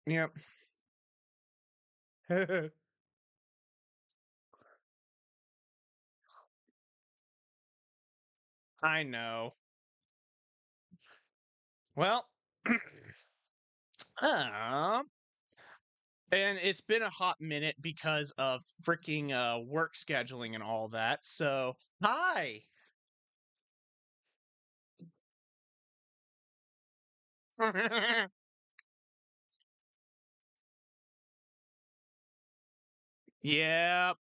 Yep. I know. Well, um, and it's been a hot minute because of freaking work scheduling and all that. So, hi. Yep.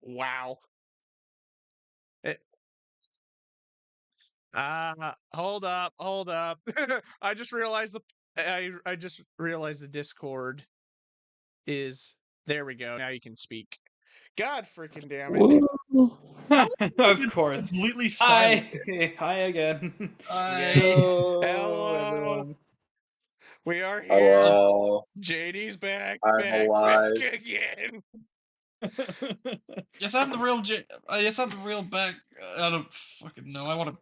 Wow. Eh, hold up, hold up. I just realized I just realized the Discord is there we go. Now you can speak. God freaking damn it. Woo. Of Been course. completely silent. Hi. Hi again. Hi. Hello, Hello. everyone. We are here. Hello, JD's back, I'm back, back alive. again. Yes, I'm the real yes, I'm the real back. I don't fucking know. I want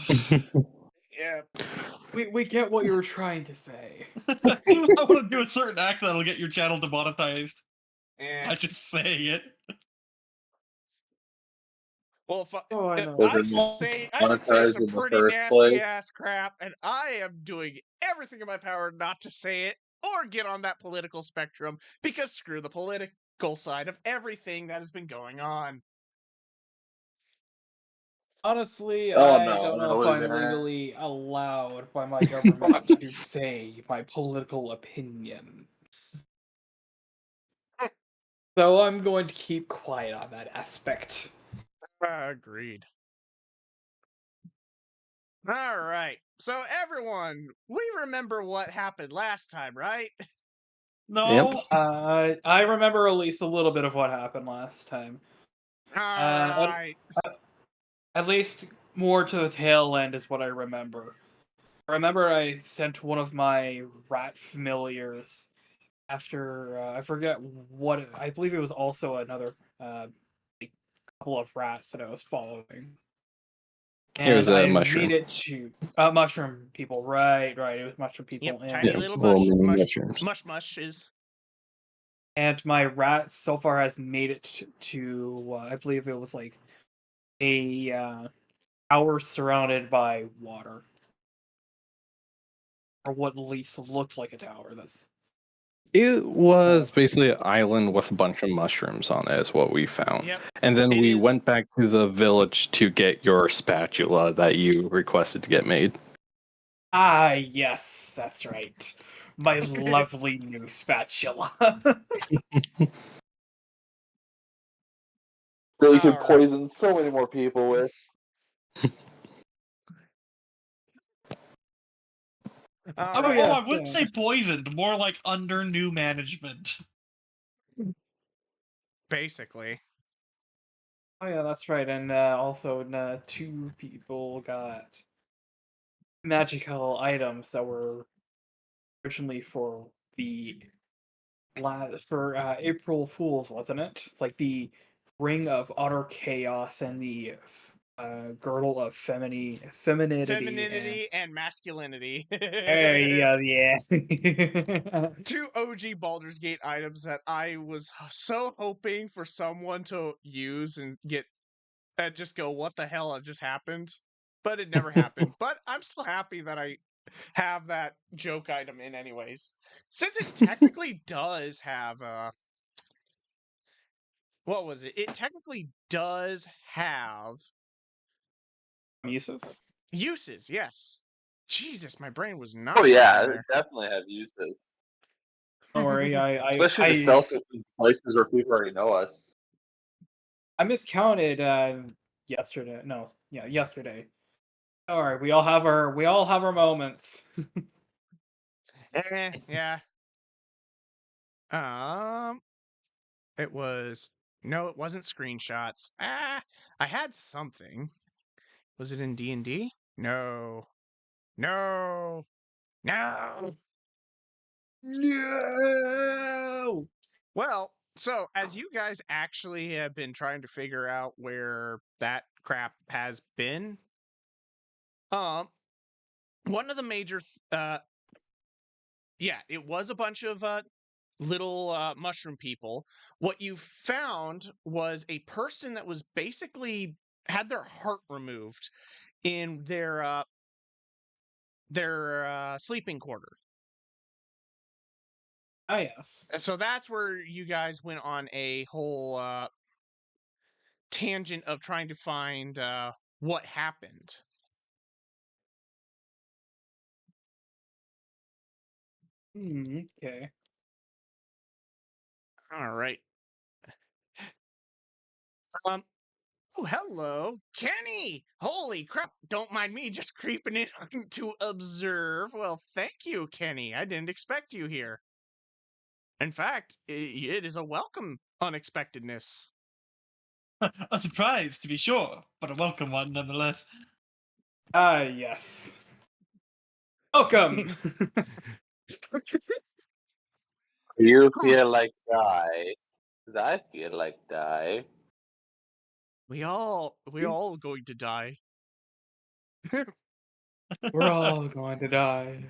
to. Yeah. we get what you were trying to say. I want to do a certain act that'll get your channel demonetized. Eh. I just say it. Well, Oh, I if know. Was I it could say monetized some in the pretty first nasty place? ass crap, and I am doing everything in my power not to say it or get on that political spectrum because screw the political side of everything that has been going on. Honestly, Oh I no, don't know I if was I'm gonna. legally allowed by my government to say my political opinion. So I'm going to keep quiet on that aspect. Agreed. All right. So, everyone, we remember what happened last time, right? Yep. No. I remember at least a little bit of what happened last time. All Uh, right. at, at least more to the tail end is what I remember. I remember I sent one of my rat familiars after I forget what I believe it was also another like, couple of rats that I was following, It was and a I made mushroom. it to mushroom people. Right, it was mushroom Yep. people, Tiny Yeah, little little mush, mini mush, mushrooms. mushes. and my rat so far has made it to I believe it was like a tower surrounded by water, or what at least looked like a tower. That's It was basically an island with a bunch of mushrooms on it, is what we found. Yep. And then It we is. went back to the village to get your spatula that you requested to get made. ah yes, that's right. My lovely new spatula. That you could All right. poison so many more people with. All Oh right. I yes, wouldn't say poisoned. More like under new management. Basically. oh yeah, that's right. And also, two people got magical items that were originally for the for April Fools, wasn't it? Like the Ring of Utter Chaos and the Girdle of Femininity. And Femininity and masculinity. yeah, yeah. Two OG Baldur's Gate items that I was so hoping for someone to use and get and just go, what the hell just happened? But it never happened. But I'm still happy that I have that joke item in anyways. Since it technically does have what was it? It technically does have Muses. uses, yes. Jesus, my brain was Oh not yeah, working it there. definitely have uses. Don't worry, Especially to sell to places where people already know us. I miscounted yesterday. No, yeah, yesterday. All right, we all have our moments. Yeah. Um, it was no, it wasn't screenshots. I had something. Was it in D&D? No. No. No. No. Well, so as you guys actually have been trying to figure out where that crap has been, one of the major, it was a bunch of little mushroom people. What you found was a person that was basically had their heart removed in their sleeping quarter. Ah, yes. And so that's where you guys went on a whole tangent of trying to find what happened. Okay. All right. Um. Oh, hello, Kenny! Holy crap! Don't mind me just creeping in to observe. Well, thank you, Kenny. I didn't expect you here. In fact, it is a welcome unexpectedness. A surprise, to be sure, but a welcome one nonetheless. Ah, yes. Welcome. You feel like die. 'Cause I feel like die. we all going to die. We're all going to die.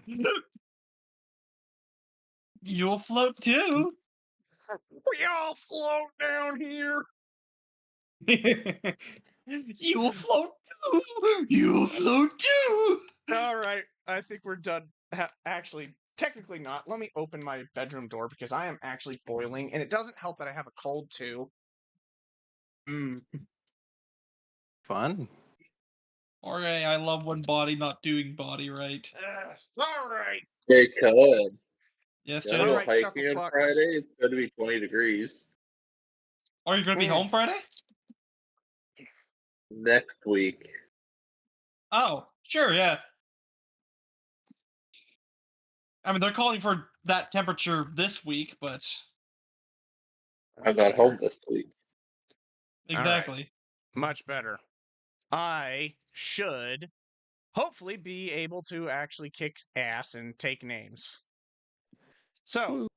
You'll float too. We all float down here. You'll float too. You'll float too. All right, I think we're done. Actually, technically not. Let me open my bedroom door because I am actually boiling, and it doesn't help that I have a cold too. Fun. Okay, I love when body not doing body right. All right. They could. Yes, Gonna Jay? go Alright, hiking chuckle on fucks. Friday. It's gonna be 20 degrees Are you gonna be home Friday? next week. Oh, sure, yeah. I mean, they're calling for that temperature this week, but I'm not home this week. exactly. Much better. I should hopefully be able to actually kick ass and take names. So,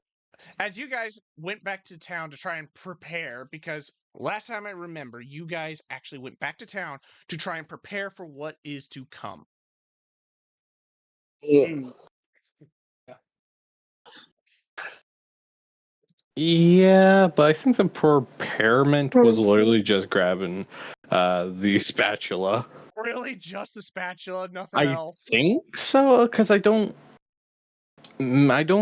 as you guys went back to town to try and prepare, because last time I remember, you guys actually went back to town to try and prepare for what is to come. Mm. Yeah, but I think the preparement was literally just grabbing the spatula. Really? Just the spatula? Nothing I else? think so, because I don't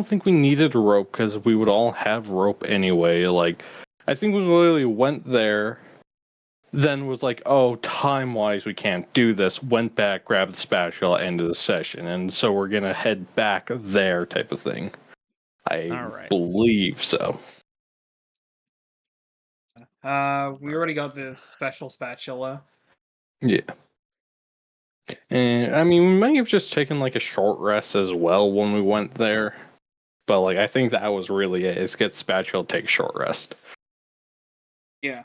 think we needed a rope because we would all have rope anyway. Like, I think we literally went there, then was like, oh, time-wise, we can't do this. Went back, grabbed the spatula, ended the session, and so we're gonna head back there, type of thing. I Alright. believe so. We already got the special spatula. Yeah. And I mean, we might have just taken like a short rest as well when we went there. But like, I think that was really it: is get spatula, take a short rest. Yeah.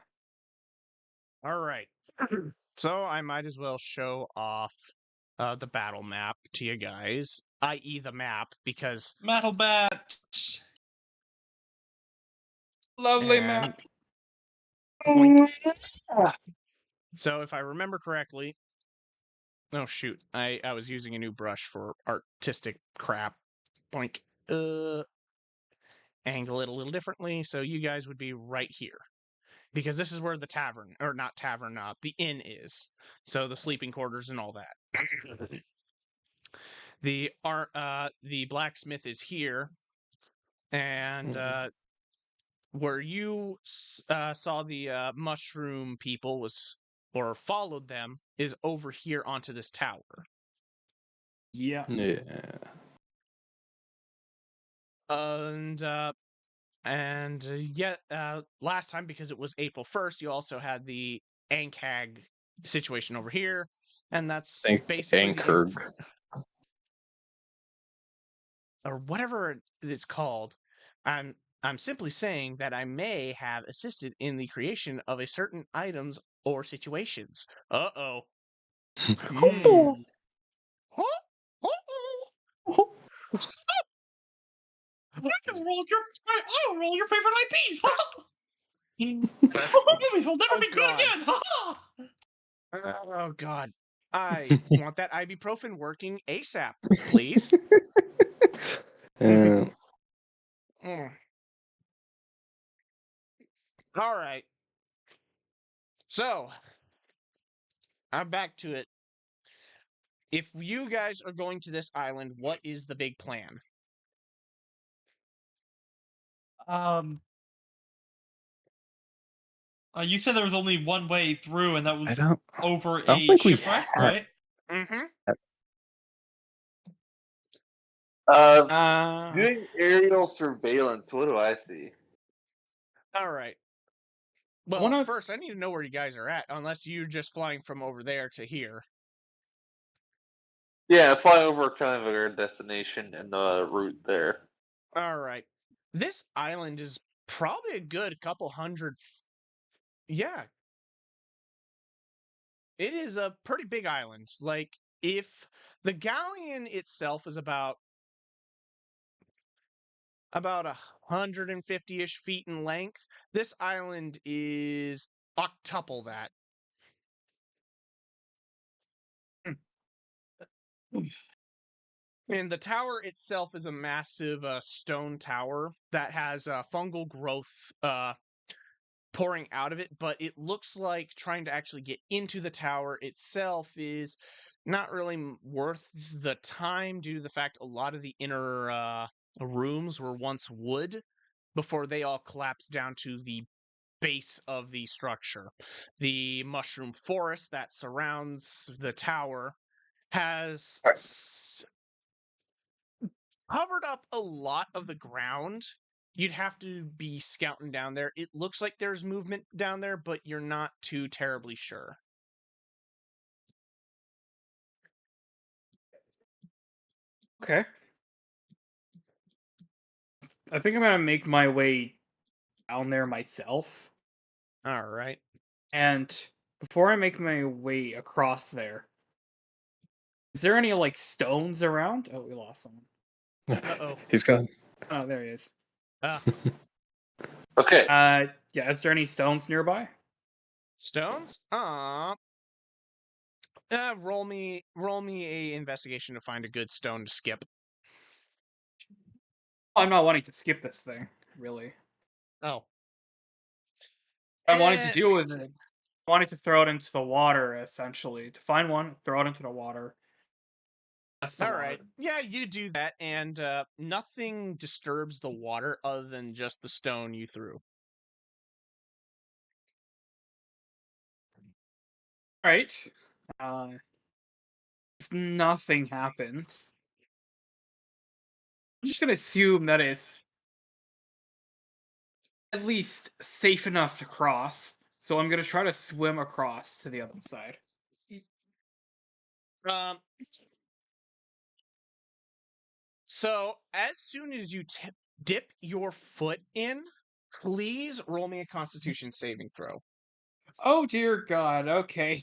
Alright. So I might as well show off the battle map to you guys, i.e. the map, because Metal bat. Lovely And- map. Boink. So if I remember correctly, oh shoot, I was using a new brush for artistic crap. Boink. Angle it a little differently, so you guys would be right here. Because this is where the tavern, or not tavern, the inn is. So the sleeping quarters and all that. The blacksmith is here, and where you saw the mushroom people or followed them is over here onto this tower. Yeah. Yeah. Last time, because it was April 1st, you also had the Ankag situation over here, and that's basically Anchor. or whatever it's called. I'm simply saying that I may have assisted in the creation of a certain items or situations. Uh-oh. Mm. Huh? I'll roll your favorite IPs. That's- Movies will never Oh, be good God. again. Oh god. I want that ibuprofen working ASAP, please. Uh, Mm. All right. So, I'm back to it. If you guys are going to this island, what is the big plan? You said there was only one way through, and that I was don't. over I don't a think we shipwreck, had. right? Mm-hmm. Doing aerial surveillance. What do I see? All right. Well, first, I need to know where you guys are at, unless you're just flying from over there to here. Yeah, fly over kind of our destination and the route there. All right. This island is probably a good couple hundred. Yeah. It is a pretty big island. Like, if the galleon itself is about 150-ish feet in length, this island is octuple that. And the tower itself is a massive stone tower that has fungal growth pouring out of it, but it looks like trying to actually get into the tower itself is not really worth the time due to the fact a lot of the inner rooms were once wood before they all collapsed down to the base of the structure. The mushroom forest that surrounds the tower has covered up a lot of the ground. You'd have to be scouting down there. It looks like there's movement down there, but you're not too terribly sure. Okay. I think I'm gonna make my way down there myself. All right. And before I make my way across there, is there any like stones around? Oh, we lost someone. Uh-oh. He's gone. Oh, there he is. Okay. Yeah, is there any stones nearby? Stones? Roll me a investigation to find a good stone to skip. I'm not wanting to skip this thing, really. Oh. I wanted to deal with it. I wanted to throw it into the water, essentially. To find one, throw it into the water. That's the All water. right. Yeah, you do that, and nothing disturbs the water other than just the stone you threw. Right. Nothing happens. I'm just gonna assume that it's at least safe enough to cross. So I'm gonna try to swim across to the other side. Um. So as soon as you dip your foot in, please roll me a Constitution saving throw. Oh dear God. Okay.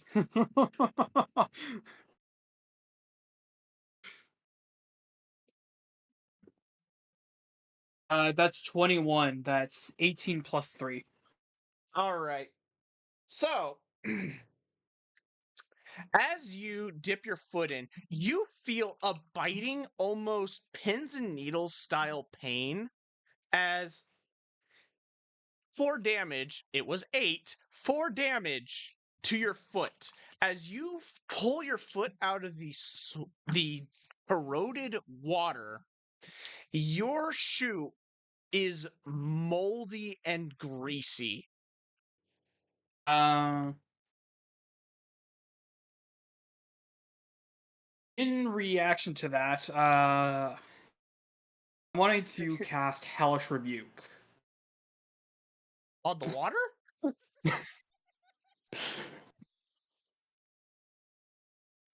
That's 21. That's 18 plus 3. All right. So, as you dip your foot in, you feel a biting, almost pins and needles style pain as 4 damage, it was 8, 4 damage to your foot. As you pull your foot out of the corroded water, your shoe is moldy and greasy. In reaction to that, I wanted to cast Hellish Rebuke. On the water?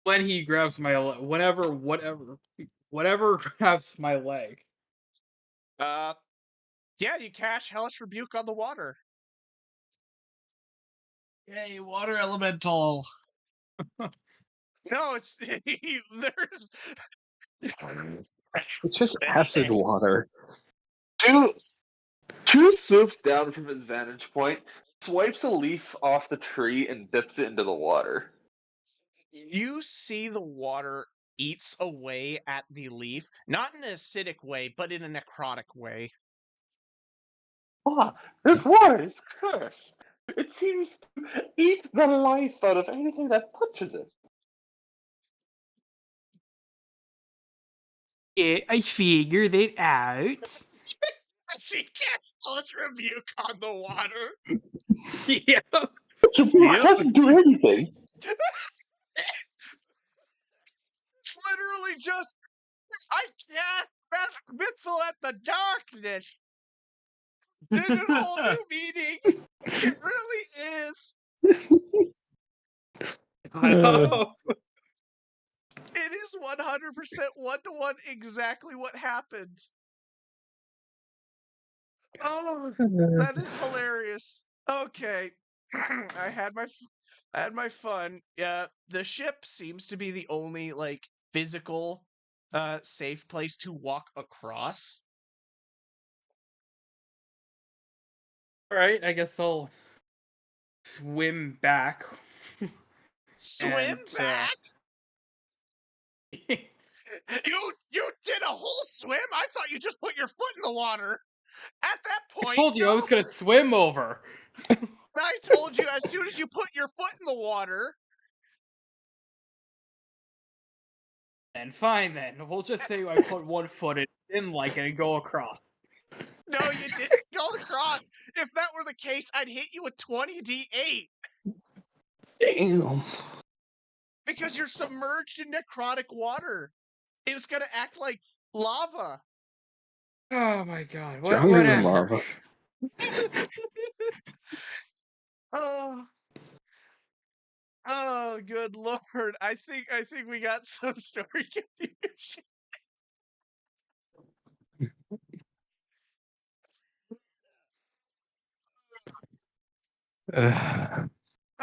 When he grabs my whatever grabs my leg. Yeah, you cast Hellish Rebuke on the water. Yay, water elemental. No, it's there's It's just acid water. Two swoops down from his vantage point, swipes a leaf off the tree, and dips it into the water. You see the water eats away at the leaf, not in an acidic way, but in a necrotic way. Ah, this water is cursed. It seems to eat the life out of anything that touches it. Yeah, I figured it out. She casts Hellish Rebuke on the water. Yeah. It doesn't do anything. It's literally just, I cast Best Missile at the darkness. There's a whole new meaning. It really is. Oh. It is 100% one-to-one exactly what happened. Oh, that is hilarious. Okay. I had my fun. Yeah, the ship seems to be the only like physical safe place to walk across. All right, I guess I'll swim back. Swim And, back? You did a whole swim? I thought you just put your foot in the water. At that I point, told you I was gonna swim over. I told you as soon as you put your foot in the water. And fine then. We'll just say I put one foot in like it and go across. No, you didn't go across. If that were the case, I'd hit you with 20d8 Damn. because you're submerged in necrotic water. It was gonna act like lava. Oh my god. Stronger than Whatever. lava. Oh, oh, good lord! I think we got some story confusion.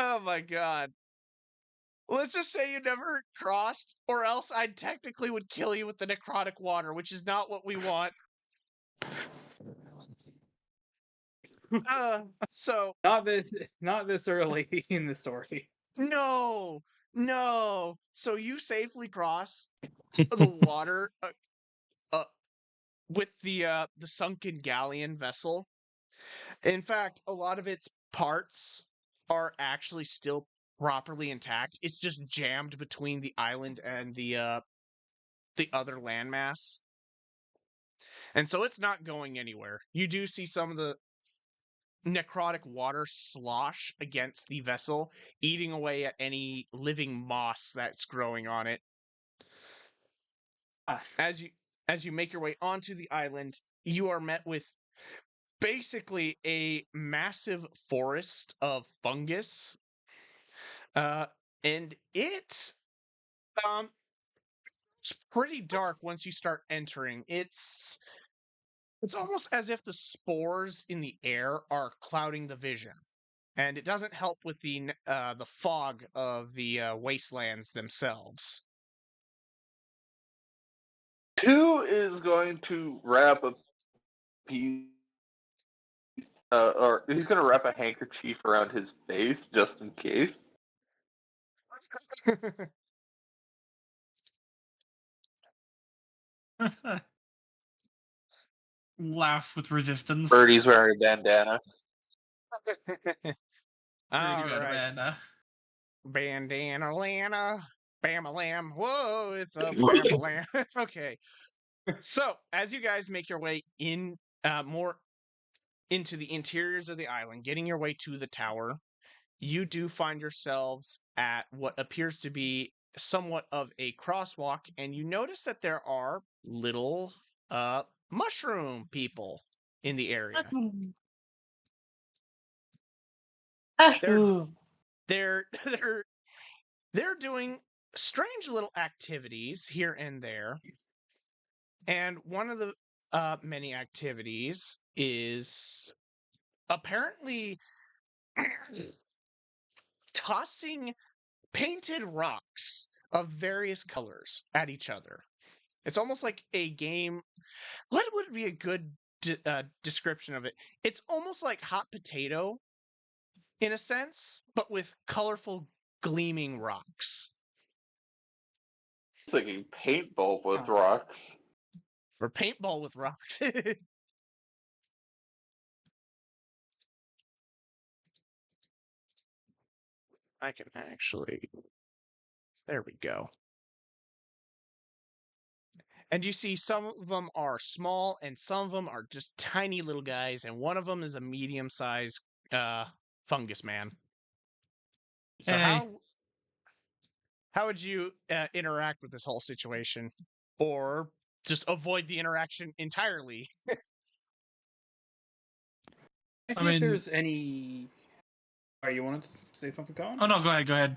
Oh my god! Let's just say you never crossed, or else I technically would kill you with the necrotic water, which is not what we want. So Not this early in the story. no, no. So you safely cross the water uh, with the sunken galleon vessel. In fact, a lot of its parts are actually still properly intact. It's just jammed between the island and the other landmass. And so it's not going anywhere. You do see some of the necrotic water slosh against the vessel, eating away at any living moss that's growing on it. Ah, As you make your way onto the island, you are met with basically a massive forest of fungus. And um it's pretty dark once you start entering. It's almost as if the spores in the air are clouding the vision. And it doesn't help with the fog of the wastelands themselves. 2 is going to wrap a piece, or he's going to wrap a handkerchief around his face just in case. Laughs with resistance. Birdie's wearing a bandana. All Pretty bad, right, man. bandana Lana, Bamalam. Whoa, it's a Bamalam. Okay, so as you guys make your way in more into the interiors of the island, getting your way to the tower, you do find yourselves at what appears to be somewhat of a crosswalk, and you notice that there are little mushroom people in the area. They're they're they're they're doing strange little activities here and there, and one of the many activities is apparently tossing painted rocks of various colors at each other. It's almost like a game. What would be a good description of it? It's almost like hot potato in a sense, but with colorful, gleaming rocks. Thinking paintball with Oh. rocks. Or paintball with rocks. I can actually. There we go. And you see some of them are small and some of them are just tiny little guys, and one of them is a medium-sized fungus man. So Hey. how would you interact with this whole situation, or just avoid the interaction entirely? I I see if mean, there's any. Sorry, you wanted to say something, Colin? oh no, go ahead, go ahead.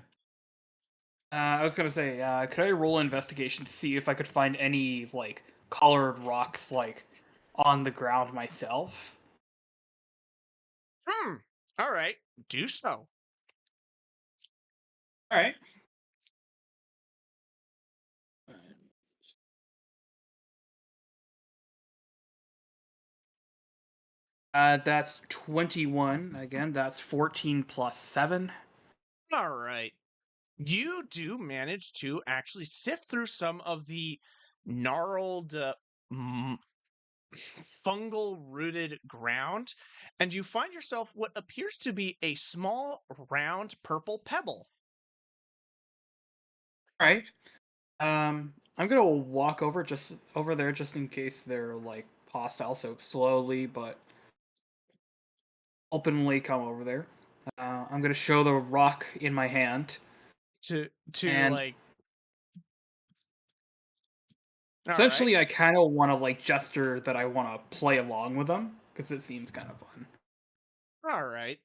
I was gonna say, could I roll an investigation to see if I could find any like colored rocks like on the ground myself? All right, do so. All right. That's 21. Again, that's 14 plus 7. All right. You do manage to actually sift through some of the gnarled, fungal rooted ground, and you find yourself what appears to be a small, round purple pebble. All right. I'm gonna walk over there just in case they're like hostile. So slowly but openly come over there. I'm gonna show the rock in my hand, To and like, all right, essentially, I kind of want to like gesture that I want to play along with them because it seems kind of fun. all right.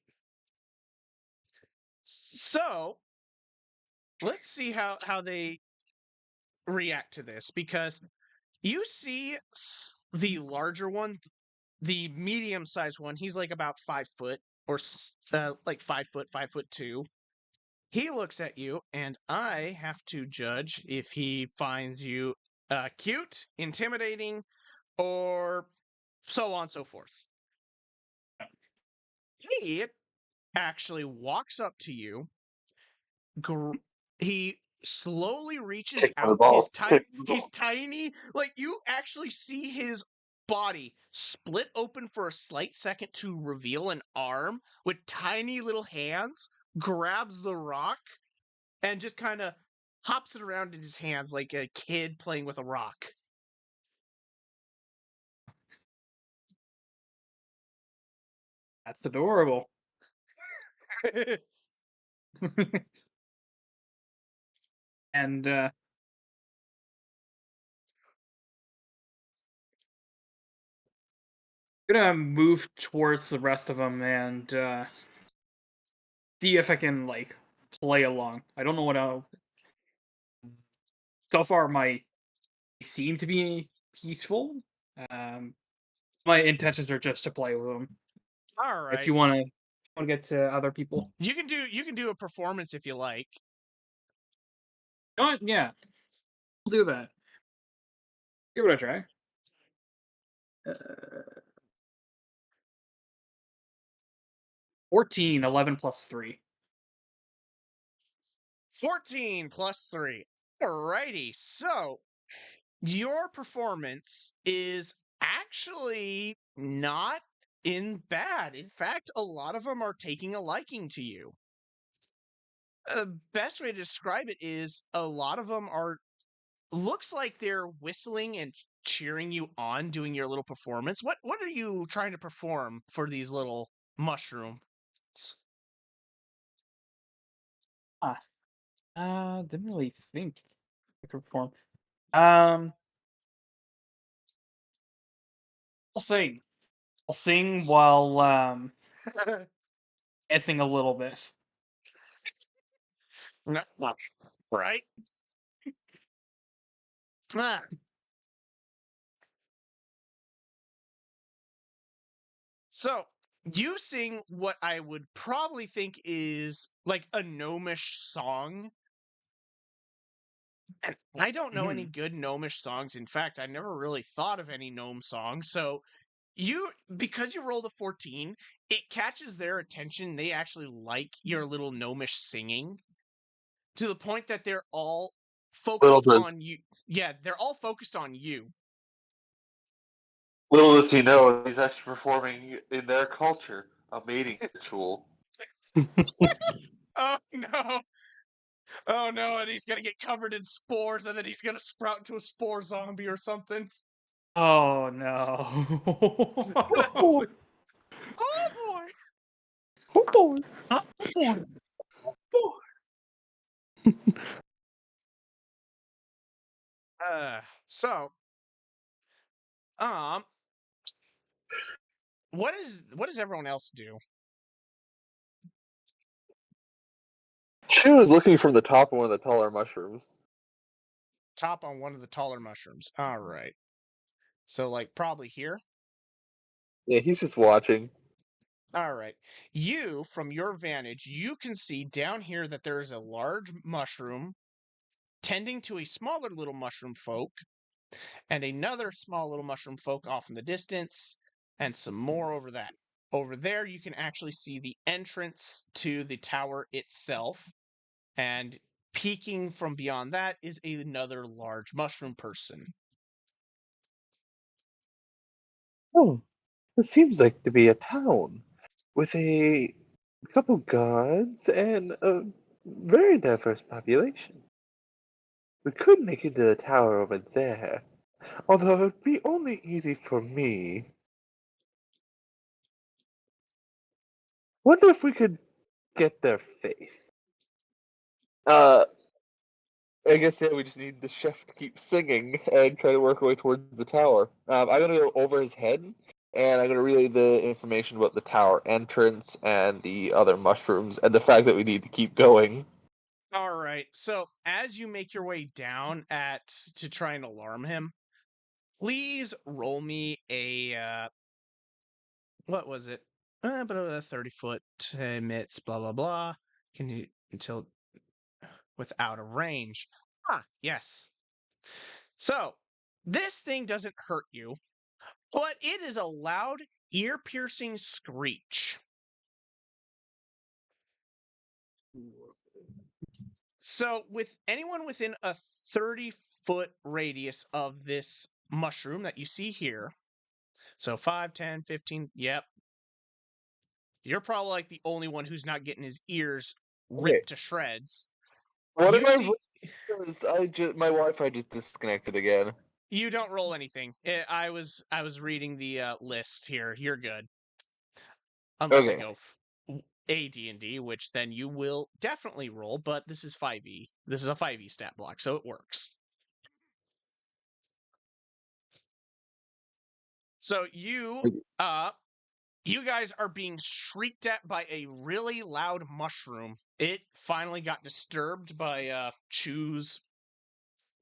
So let's see how they react to this, because you see the larger one, the medium-sized one. He's like about 5 foot, or like 5 foot, 5'2". He looks at you, and I have to judge if he finds you cute, intimidating, or so on and so forth. He actually walks up to you. He slowly reaches Kick my out balls. Kick my his balls. tiny, like, you actually see his body split open for a slight second to reveal an arm with tiny little hands, grabs the rock, and just kind of hops it around in his hands like a kid playing with a rock. That's adorable. And I'm gonna move towards the rest of them and see if I can like play along. I don't know what I'll. So far, my seem to be peaceful. Um, my intentions are just to play with them. All If right. you want to get to other people, You can do a performance if you like. you know what? Yeah, we'll do that. Give it a try. 14, 11 plus 3. 14 plus 3. Alrighty. So, your performance is actually not in bad. In fact, a lot of them are taking a liking to you. Best way to describe it is a lot of them are, looks like they're whistling and cheering you on, doing your little performance. What are you trying to perform for these little mushrooms? Ah, didn't really think I could perform. Um, I'll sing. I'll sing while dancing a little bit. No, right? Ah. So you sing what I would probably think is like a gnomish song. And I don't know any Mhm. good gnomish songs. In fact, I never really thought of any gnome songs. So because you rolled a 14, it catches their attention. They actually like your little gnomish singing, to the point that they're all focused does on you. Yeah, they're all focused on you. little does he know he's actually performing in their culture a mating ritual. Oh no. Oh no, and he's gonna get covered in spores and then he's gonna sprout into a spore zombie or something. Oh no. Oh boy. Oh boy! Oh boy. Oh, boy. So, um, what does everyone else do? Chu is looking from the top of one of the taller mushrooms. Top on one of the taller mushrooms. All right. So, like, probably here. Yeah, he's just watching. All right. You, from your vantage, you can see down here that there is a large mushroom tending to a smaller little mushroom folk, and another small little mushroom folk off in the distance, and some more over that. Over there, you can actually see the entrance to the tower itself, and peeking from beyond that is another large mushroom person. Oh, it seems like to be a town with a couple gods and a very diverse population. We could make it to the tower over there, although it would be only easy for me. Wonder if we could get their faith. Uh, I guess yeah, we just need the chef to keep singing and try to work our way towards the tower. I'm gonna go over his head, and I'm gonna relay the information about the tower entrance and the other mushrooms, and the fact that we need to keep going. All right. So as you make your way down to try and alarm him, please roll me a what was it? But 30-foot emits blah blah blah. Can you until without a range? Ah, yes. So this thing doesn't hurt you, but it is a loud, ear-piercing screech. So with anyone within a 30-foot radius of this mushroom that you see here, so 5, 10, 15, yep, you're probably like the only one who's not getting his ears Okay, ripped to shreds. what You am I? see, My Wi-Fi just disconnected again. you don't roll anything. I was reading the list here. You're good. Unless I Okay, go AD&D, which then you will definitely roll, but this is 5e. This is a 5e stat block, so it works. So you guys are being shrieked at by a really loud mushroom. It finally got disturbed by Chu's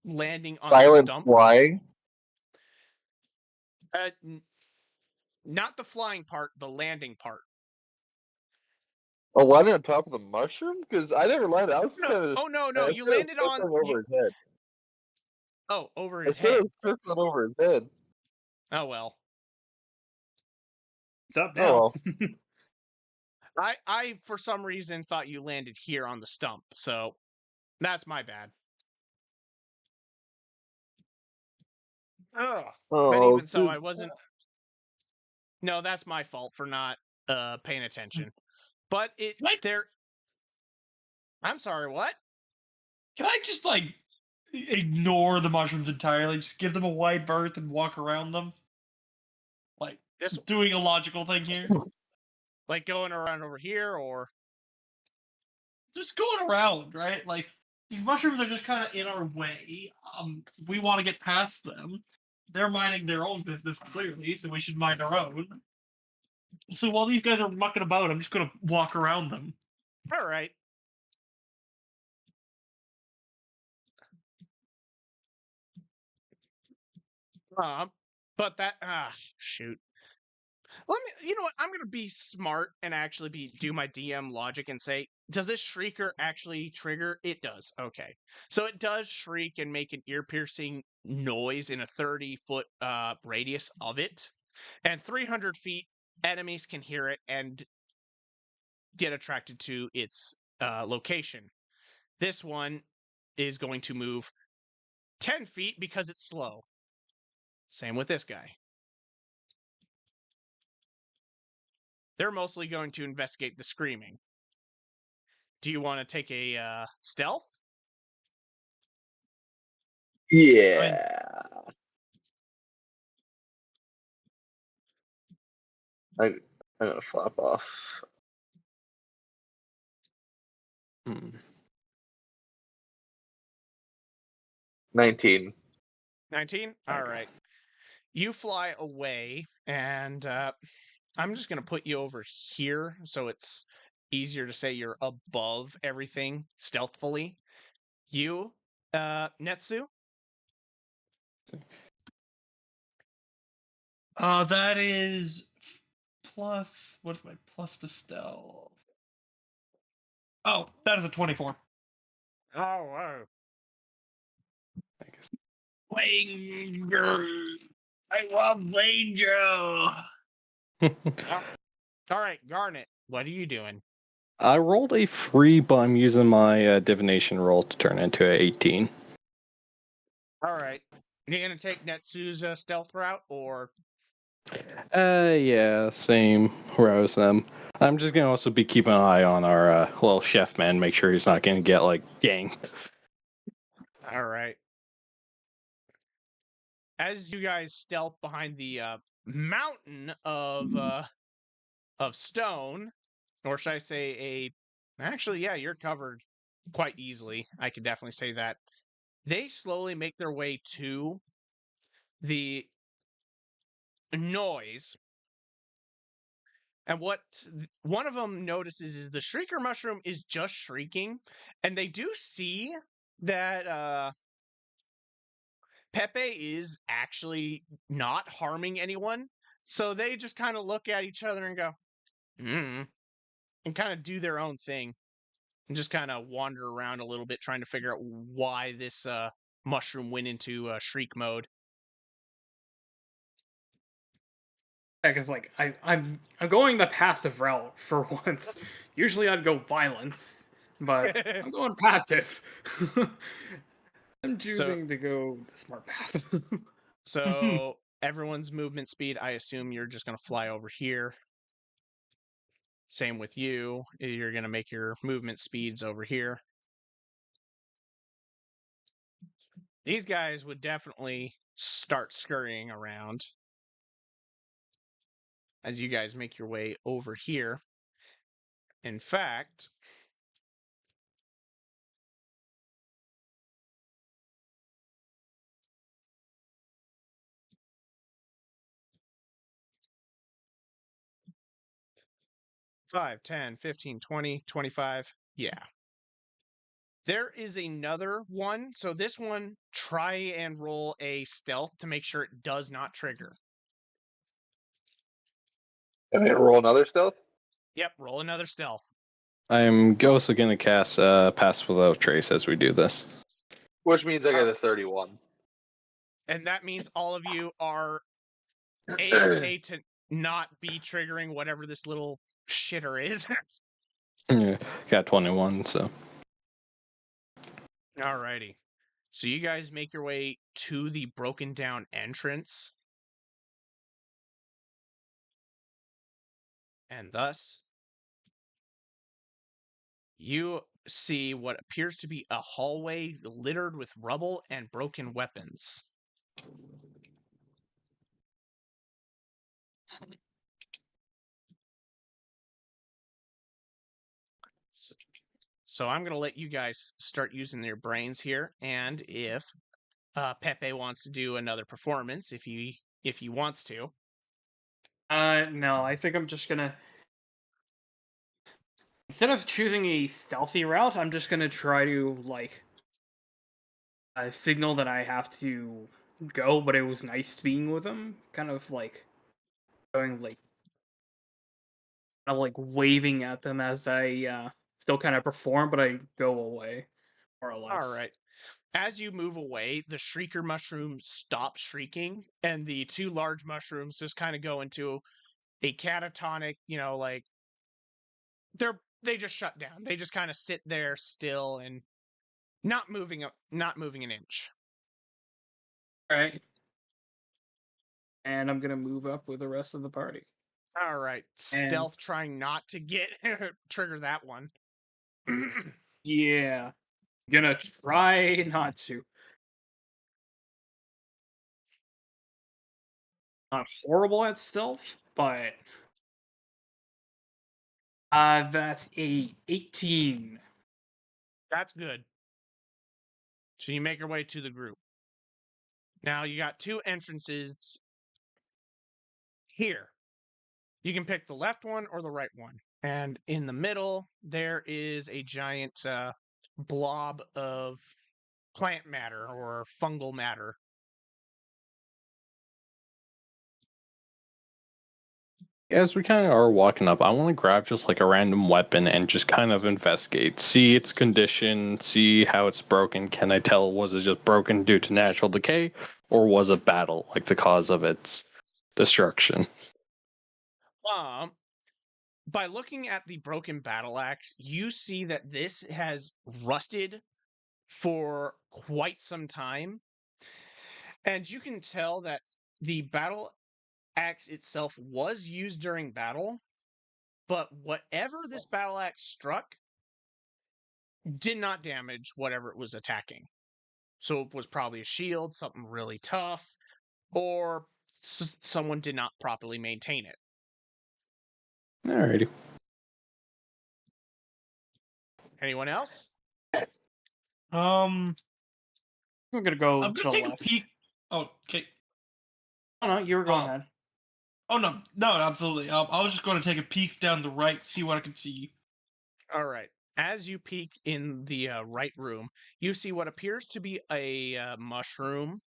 landing on the silence stump. flying. Not the flying part, the landing part. Oh, landing on top of the mushroom? Because I never landed. I was No, kind of. oh no, I no, was you kind of landed on circling over his head. over I his said I head. was circling over his head. Oh well. It's up Oh now. well. I for some reason thought you landed here on the stump, so that's my bad. Ugh. But Oh, even so, I wasn't. No, that's my fault for not paying attention. But Can I, there. I'm sorry. What? can I just like ignore the mushrooms entirely? Just give them a wide berth and walk around them? Like This doing a logical thing here? like going around over here, or Just going around, right? Like these mushrooms are just kind of in our way. We want to get past them. They're minding their own business clearly, so we should mind our own. So while these guys are mucking about, I'm just gonna walk around them. all right. But that shoot. Let me. You know what? I'm gonna be smart and actually do my DM logic and say, does this shrieker actually trigger? It does. Okay, so it does shriek and make an ear-piercing noise in a 30-foot radius of it, and 300 feet. Enemies can hear it and get attracted to its location. This one is going to move 10 feet because it's slow. Same with this guy. They're mostly going to investigate the screaming. Do you want to take a stealth? Yeah. I'm gonna flop off. 19. 19? All right. You fly away, and I'm just going to put you over here so it's easier to say you're above everything stealthfully. You, Netsu? That is plus. What's my plus to stealth? Oh, that is a 24. Oh, wow. Wanger. I love Wanger. All right, Garnet, what are you doing? I rolled a free, but I'm using my divination roll to turn into an 18. All right. You going to take Netsu's stealth route, or? Yeah, same route as them. I'm just gonna also be keeping an eye on our little chef man, make sure he's not gonna get like ganked. All right. As you guys stealth behind the mountain of stone, or should I say actually, yeah, you're covered quite easily. I could definitely say that. They slowly make their way to the noise. And what one of them notices is the shrieker mushroom is just shrieking, and they do see that Pepe is actually not harming anyone. So they just kind of look at each other and go, and kind of do their own thing and just kind of wander around a little bit trying to figure out why this mushroom went into shriek mode. Because like I'm going the passive route for once. Usually I'd go violence, but I'm going passive. I'm choosing to go the smart path. So everyone's movement speed, I assume you're just going to fly over here. Same with you. You're going to make your movement speeds over here. These guys would definitely start scurrying around as you guys make your way over here. In fact, five, 10, 15, 20, 25. Yeah. There is another one. So this one, try and roll a stealth to make sure it does not trigger. Am I gonna roll another stealth? Yep, roll another stealth. I'm also gonna cast Pass Without Trace as we do this. Which means I got a 31. And that means all of you are A-okay to not be triggering whatever this little shitter is. Yeah, got 21, so. Alrighty. So you guys make your way to the broken down entrance. And thus, you see what appears to be a hallway littered with rubble and broken weapons. So I'm going to let you guys start using your brains here, and if Pepe wants to do another performance, if he wants to. No, I think I'm just gonna, instead of choosing a stealthy route, I'm just gonna try to like signal that I have to go, but it was nice being with him. Kind of like going like, kind of like waving at them as I still kind of perform, but I go away, more or less. All right. As you move away, the shrieker mushroom stops shrieking, and the two large mushrooms just kind of go into a catatonic, like they just shut down. They just kind of sit there still and not moving an inch. All right. And I'm gonna move up with the rest of the party. All right. And- Stealth trying not to get trigger that one. Yeah. Gonna try not to. Not horrible at stealth, but that's a 18. That's good. So you make your way to the group. Now you got two entrances here. You can pick the left one or the right one. And in the middle, there is a giant blob of plant matter or fungal matter. As we kind of are walking up, I want to grab just like a random weapon and just kind of investigate, see its condition, see how it's broken. Can I tell, was it just broken due to natural decay, or was a battle like the cause of its destruction? By looking at the broken battle axe, you see that this has rusted for quite some time. And you can tell that the battle axe itself was used during battle, but whatever this battle axe struck did not damage whatever it was attacking. So it was probably a shield, something really tough, or someone did not properly maintain it. Alrighty. Anyone else? I'm gonna go I'm to gonna the take left. a peek. Oh, okay. Oh no, you were going Oh. ahead. Oh no, absolutely. I was just going to take a peek down the right, see what I can see. All right. As you peek in the right room, you see what appears to be a mushroom,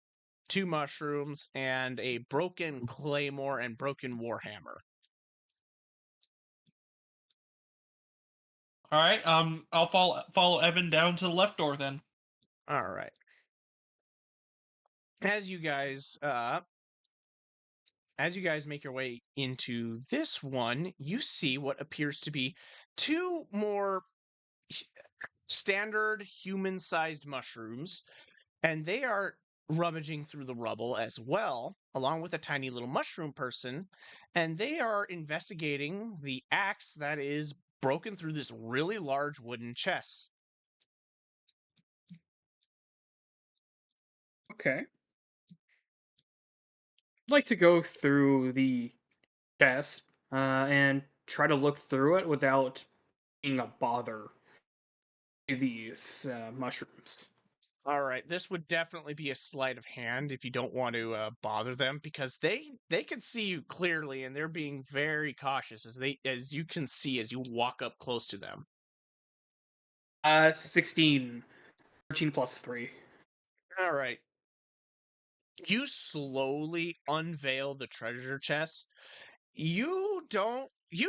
two mushrooms, and a broken claymore and broken warhammer. All right. I'll follow Evan down to the left door then. All right. As you guys make your way into this one, you see what appears to be two more standard human-sized mushrooms, and they are rummaging through the rubble as well, along with a tiny little mushroom person, and they are investigating the axe that is broken through this really large wooden chest. Okay. I'd like to go through the chest and try to look through it without being a bother to these mushrooms. All right, this would definitely be a sleight of hand if you don't want to bother them, because they can see you clearly and they're being very cautious as you can see as you walk up close to them. 16. 13 plus 3. All right. You slowly unveil the treasure chest. You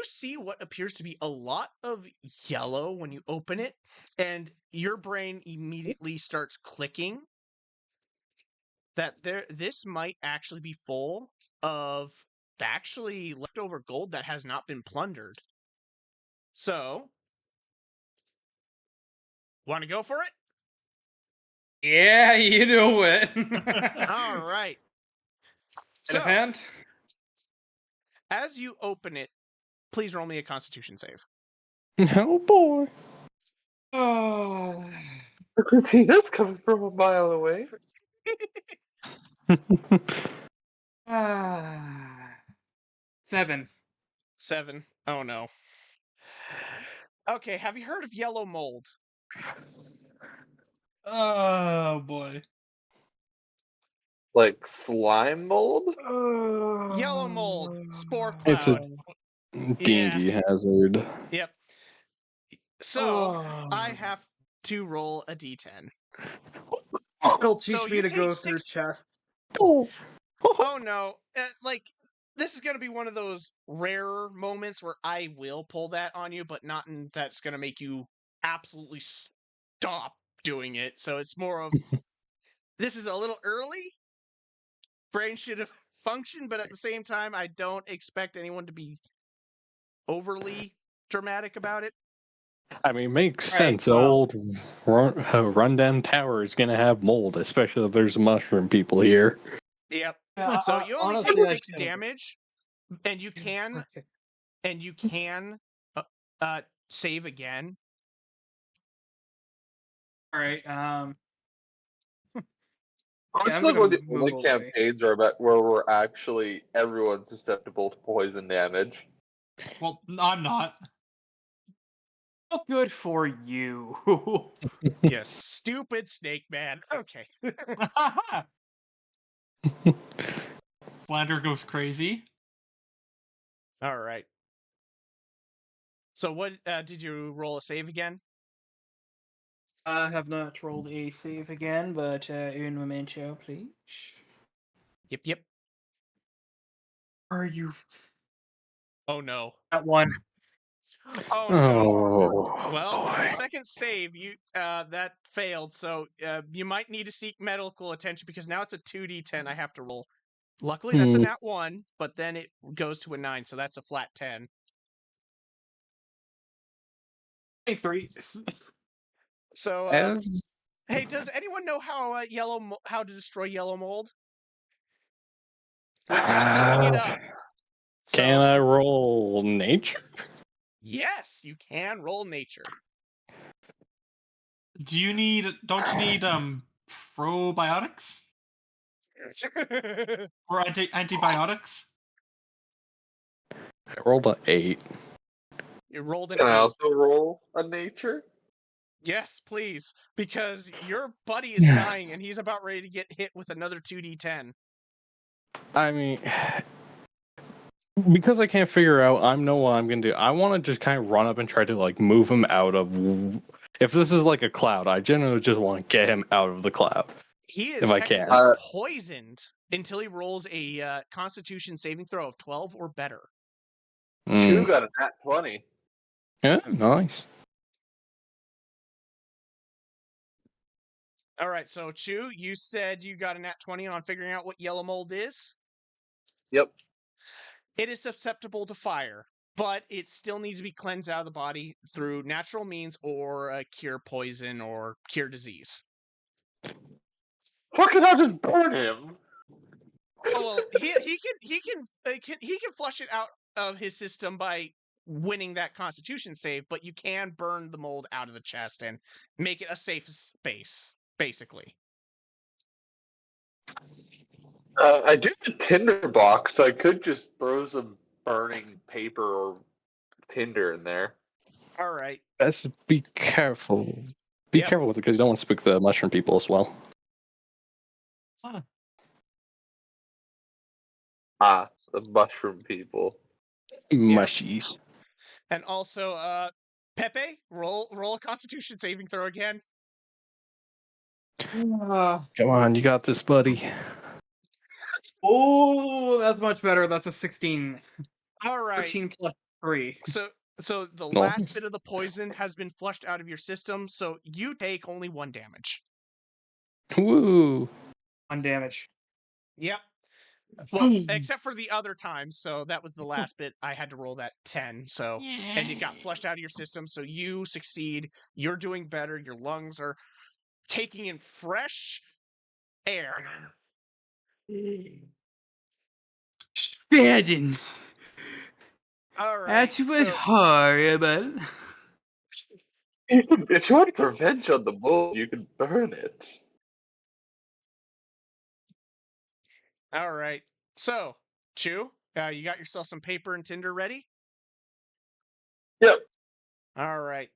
see what appears to be a lot of yellow when you open it, and your brain immediately starts clicking that this might actually be full of actually leftover gold that has not been plundered. So, want to go for it? Yeah, you know it. All right. So, So, hand? as you open it, please roll me a Constitution save. Oh boy. Oh. I can see this coming from a mile away. Ah. 7. 7. Oh no. Okay, have you heard of yellow mold? Oh boy. Like slime mold? Yellow mold, spore It's a cloud. dingy hazard. Yep. So, I have to roll a d10. It'll teach So me you to take go through 6. chest. Oh. Oh no. This is going to be one of those rarer moments where I will pull that on you, but not in that's going to make you absolutely stop doing it. So it's more of this is a little early. Brain should have functioned, but at the same time, I don't expect anyone to be overly dramatic about it. I mean, makes Right, sense. The well- old rundown tower is gonna have mold, especially if there's mushroom people here. Yep. Yeah, So you only honestly, take I 6 think- damage, and you can save again. All right. It's I'm like gonna one of the move only away. campaigns where we're actually everyone's susceptible to poison damage. Well, I'm not. Oh, good for you. You stupid snake man. Okay. Flander goes crazy. All right. So what did you roll a save again? I have not rolled a save again, but un momento, please. Yep. Are you Oh no. at one? Oh no. Oh, Well, it's the boy. second save you that failed, so you might need to seek medical attention because now it's a 2d10 I have to roll. Luckily that's a nat 1, but then it goes to a 9, so that's a flat 10. 23. So As- hey, does anyone know how how to destroy yellow mold? Without burning it up. Can So, I roll nature? yes, you can roll nature. Don't you need probiotics or antibiotics? I rolled an 8. You rolled an Can I 8. also roll a nature? Yes, please, because your buddy is dying and he's about ready to get hit with another 2d10. I mean, because I can't figure out, I know what I'm gonna do. I want to just kind of run up and try to like move him out of. If this is like a cloud, I generally just want to get him out of the cloud. He is If I can. technically poisoned until he rolls a Constitution saving throw of 12 or better. Two Mm. got a nat 20. Yeah, nice. All right, so Chu, you said you got a nat 20 on figuring out what yellow mold is. Yep. It is susceptible to fire, but it still needs to be cleansed out of the body through natural means or cure poison or cure disease. Fucking I'll just burn him. Oh well, he can flush it out of his system by winning that Constitution save, but you can burn the mold out of the chest and make it a safe space, basically. I do have a tinder box, so I could just throw some burning paper or tinder in there. All right. Let's be careful. Be Yep. careful with it because you don't want to spook the mushroom people as well. Ah, the mushroom people. Mushies. And also, Pepe, roll a Constitution saving throw again. Come on, you got this, buddy. Oh, that's much better. That's a 16. All right. 13 plus 3. So the No. last bit of the poison has been flushed out of your system, so you take only 1 damage. Woo. 1 damage. Yep. Well, except for the other times, so that was the last bit. I had to roll that 10, so and it got flushed out of your system, so you succeed. You're doing better. Your lungs are taking in fresh air. Spadden. All right. That's what so- horrible. If you want revenge on the mold, you can burn it. all right. So, Chu, you got yourself some paper and tinder ready? Yep. All right.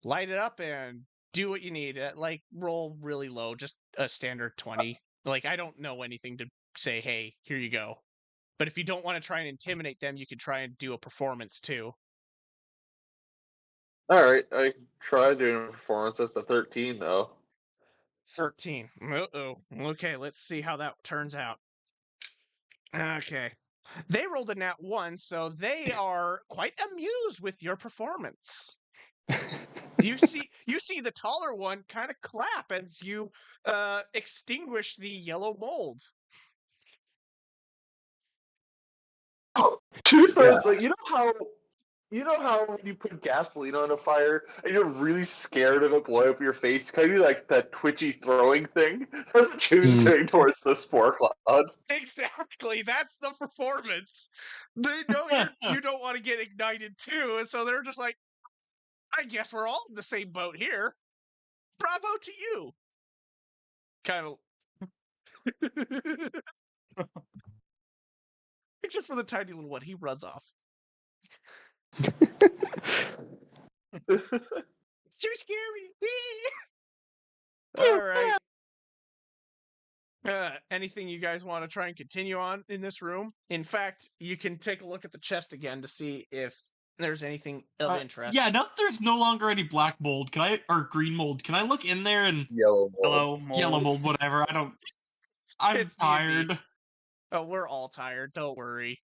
Light it up and do what you need. Like, roll really low, just a standard 20. Like, I don't know anything to say, hey, here you go. But if you don't want to try and intimidate them, you could try and do a performance too. Alright, I tried doing a performance. That's a 13, though. 13. Uh-oh. Okay, let's see how that turns out. Okay. They rolled a nat 1, so they are quite amused with your performance. You see the taller one kind of clap as you extinguish the yellow mold. To be fair, like, you know how You know how when you put gasoline on a fire and you're really scared of it blowing up your face, kind of like that twitchy throwing thing? That's what Chew's doing towards the spore cloud. Exactly, that's the performance. They know you don't want to get ignited too, and so they're just like, I guess we're all in the same boat here. Bravo to you. Kind of. Except for the tiny little one, he runs off. Too scary. All right. Anything you guys want to try and continue on in this room? In fact, you can take a look at the chest again to see if there's anything of interest. Yeah, now that there's no longer any black mold, or green mold, can I look in there and Yellow mold. Hello, mold. yellow mold, whatever? I'm It's D&D. tired. Oh, we're all tired. Don't worry.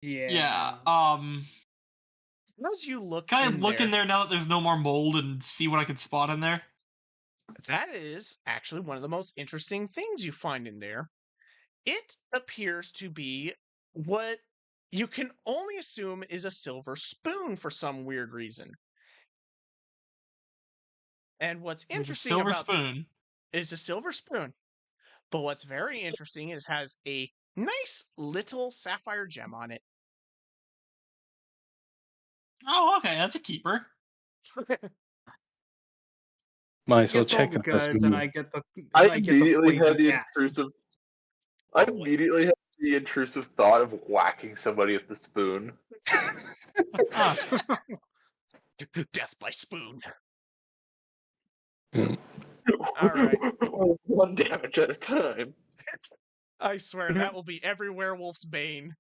Yeah. As you look Can I in look there, in there now that there's no more mold and see what I can spot in there? that is actually one of the most interesting things you find in there. It appears to be what you can only assume is a silver spoon for some weird reason. And what's There's a interesting silver about spoon. is a silver spoon. But what's very interesting is has a nice little sapphire gem on it. Oh, okay, that's a keeper. Might as well Gets all check the if this goods, and I get the. I I get the immediately poison had the gas. intrusive. I Oh, wait. immediately had the intrusive thought of whacking somebody with the spoon. Ah, Death by spoon. Mm. All right. One damage at a time. I swear that will be every werewolf's bane.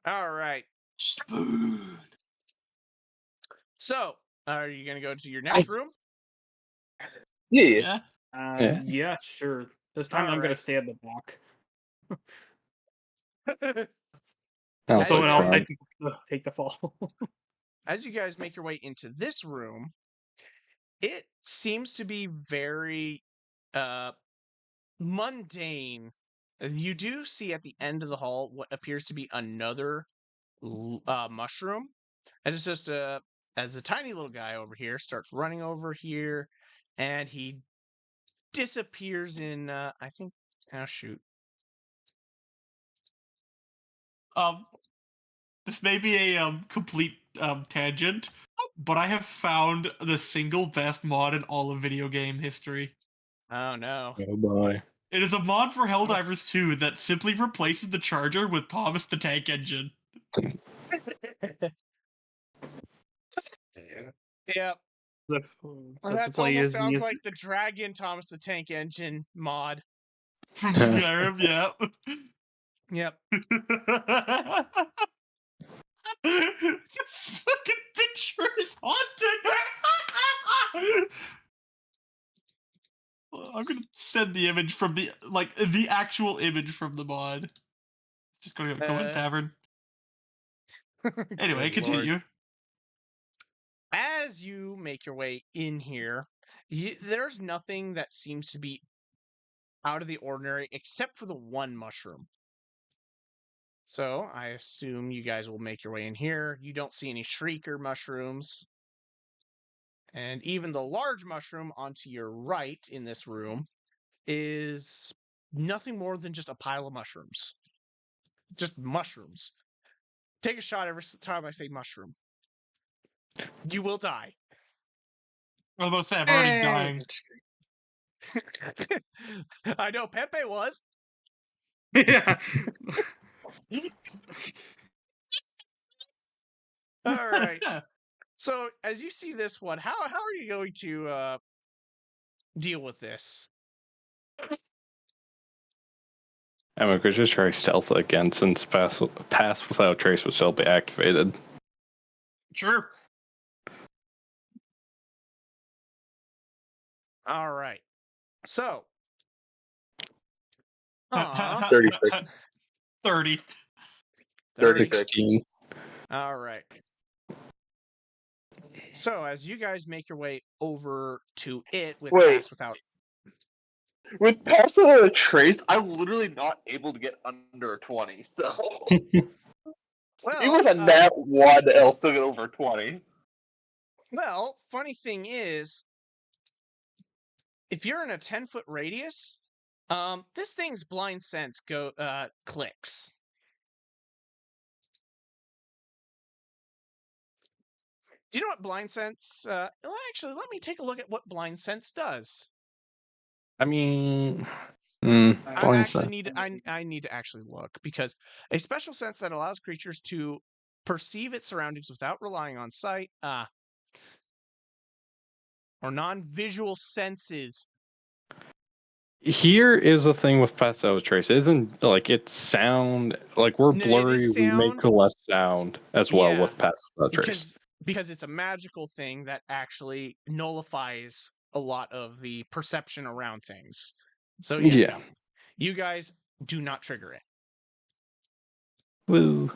All right. spoon. So, are you going to go to your next room? Yeah. Yeah. Yeah, sure. This time I'm gonna Alright. stay at the back. I'll As Someone you else guys- take the fall. As you guys make your way into this room, it seems to be very mundane. You do see at the end of the hall what appears to be another mushroom. And it's just as the tiny little guy over here starts running over here, and he disappears in I think shoot. This may be a complete tangent, but I have found the single best mod in all of video game history. Oh no. Oh boy. It is a mod for Helldivers 2 that simply replaces the charger with Thomas the Tank Engine. Yep. That's That's almost sounds like the Dragon Thomas the Tank Engine mod. From Skyrim, yeah. Yep. This fucking picture is haunting. I'm gonna send the image from the actual image from the mod. Just go to tavern. Anyway, Good continue. Lord. As you make your way in here, there's nothing that seems to be out of the ordinary except for the one mushroom. So I assume you guys will make your way in here. You don't see any shrieker mushrooms. And even the large mushroom onto your right in this room is nothing more than just a pile of mushrooms. Just mushrooms. Take a shot every time I say mushroom. You will die. I was about to say, I'm already dying. I know Pepe was. Yeah. All right. So as you see this one, how are you going to deal with this? I mean, we could just try stealth again since pass without trace would still be activated. Sure. All right. So. 36. 30. 36. 16. All right. So as you guys make your way over to it with Wait. pass without. With Pass Without a Trace, I'm literally not able to get under 20. So even Well, with a nat 1, I'll still get over 20. well, funny thing is, if you're in a 10-foot radius, this thing's blind sense clicks. Do you know what blind sense? Well, actually, let me take a look at what blind sense does. I mean, I blind sense. I need to actually look, because a special sense that allows creatures to perceive its surroundings without relying on sight, or non-visual senses. Here is the thing with Pass Without a Trace. It isn't like it's sound, like we're No, it blurry, is we make sound. less sound as well Yeah, with Pass Without a Trace. because it's a magical thing that actually nullifies a lot of the perception around things. So yeah, Yeah. you guys do not trigger it. Woo.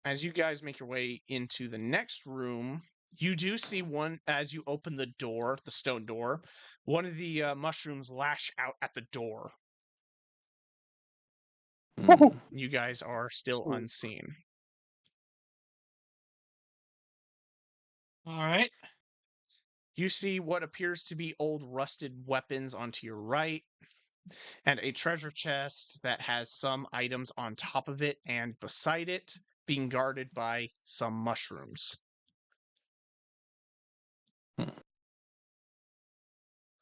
As you guys make your way into the next room, you do see one, as you open the door, the stone door, one of the mushrooms lash out at the door. You guys are still unseen. All right. You see what appears to be old rusted weapons onto your right, and a treasure chest that has some items on top of it and beside it, being guarded by some mushrooms.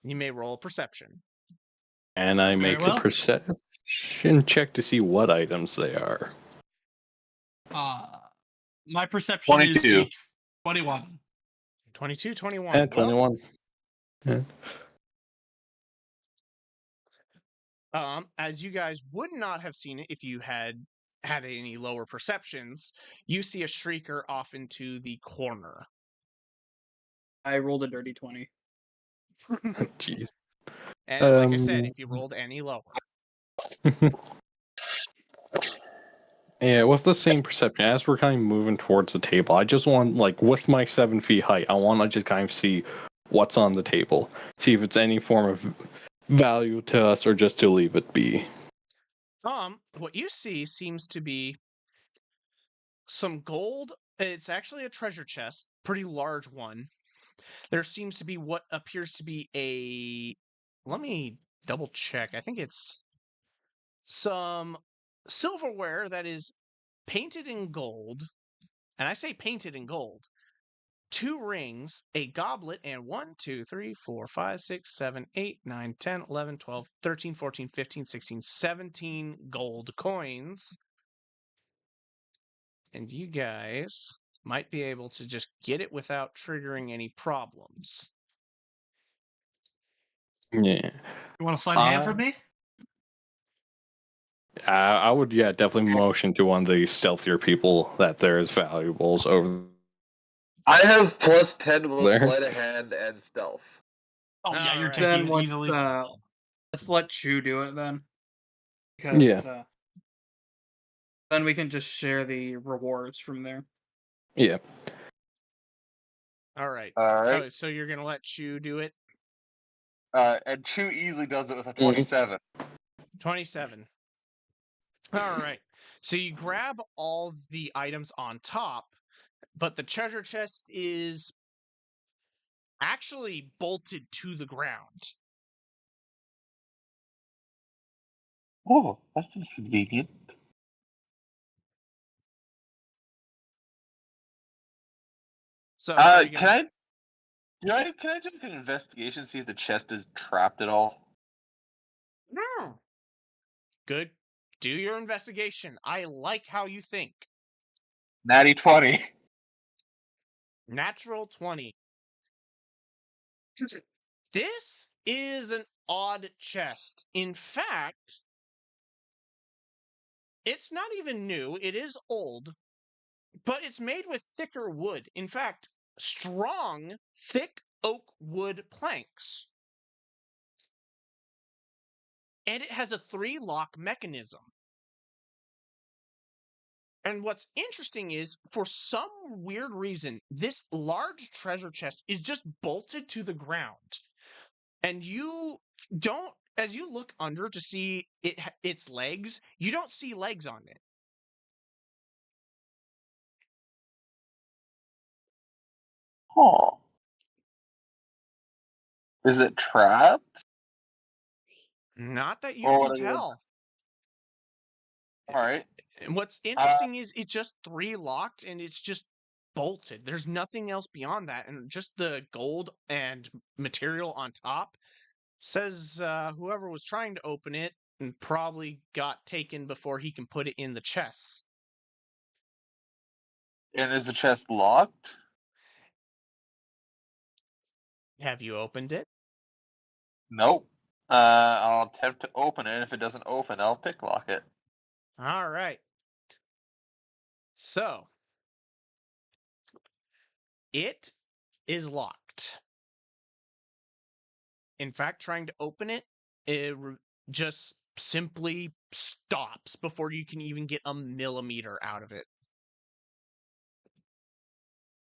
You may roll a perception. And I Very make well. a perception check to see what items they are. My perception is 22. a 21. 22, 21. And 21. Yeah. As you guys would not have seen it if you had any lower perceptions, you see a shrieker off into the corner. I rolled a dirty 20. Jeez. And like I said, if you rolled any lower. Yeah, with the same perception, as we're kind of moving towards the table, I just want, like, with my 7 feet height, I want to just kind of see what's on the table. See if it's any form of value to us or just to leave it be. What you see seems to be some gold. It's actually a treasure chest, pretty large one. There seems to be what appears to be a... Let me double check. I think it's some silverware that is painted in gold. And I say painted in gold. 2 rings, a goblet, and 1, 2, 3, 4, 5, 6, 7, 8, 9, 10, 11, 12, 13, 14, 15, 16, 17 gold coins. And you guys might be able to just get it without triggering any problems. Yeah. You want a sleight of hand from me? I would, yeah, definitely motion to one of the stealthier people that there is valuables over I have plus 10 with there. sleight of hand and stealth. Oh yeah, you're Alright. taking Then it let's, easily. let's let Chu do it then. Because Yeah. then we can just share the rewards from there. Yeah. All right. Alright. Oh, so you're going to let Chu do it? And Chu easily does it with a 27. 27. All right. So you grab all the items on top, but the treasure chest is actually bolted to the ground. Oh, that's inconvenient. So how are you Can gonna... I do an investigation to see if the chest is trapped at all? Good. Do your investigation. I like how you think. Natty 20. Natural 20. This is an odd chest. In fact, it's not even new. It is old, but it's made with thicker wood. In fact, strong, thick oak wood planks. And it has a 3-lock mechanism. And what's interesting is, for some weird reason, this large treasure chest is just bolted to the ground. And you don't as you look under to see its legs, you don't see legs on it. Huh. Is it trapped? Not that you Or can what? tell. All right. And what's Uh, interesting is it's just 3 locked and it's just bolted. There's nothing else beyond that, and just the gold and material on top says whoever was trying to open it and probably got taken before he can put it in the chest. and is the chest locked? Have you opened it? Nope. I'll attempt to open it. If it doesn't open, I'll picklock it. All right. So, it is locked. In fact, trying to open it, just simply stops before you can even get a millimeter out of it.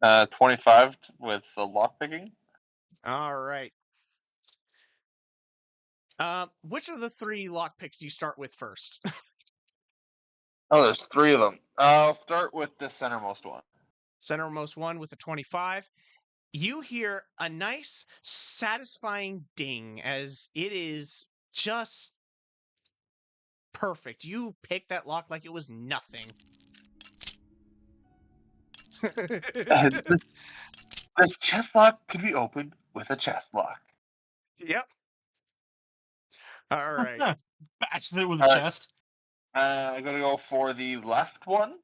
25 with the lockpicking. All right. Which of the 3 lockpicks do you start with first? Oh, there's 3 of them. I'll start with the centermost one. Centermost one with a 25. You hear a nice, satisfying ding as it is just perfect. You picked that lock like it was nothing. This chest lock could be opened with a chest lock. Yep. All right. Batch it with a All right. chest. I'm gonna go for the left one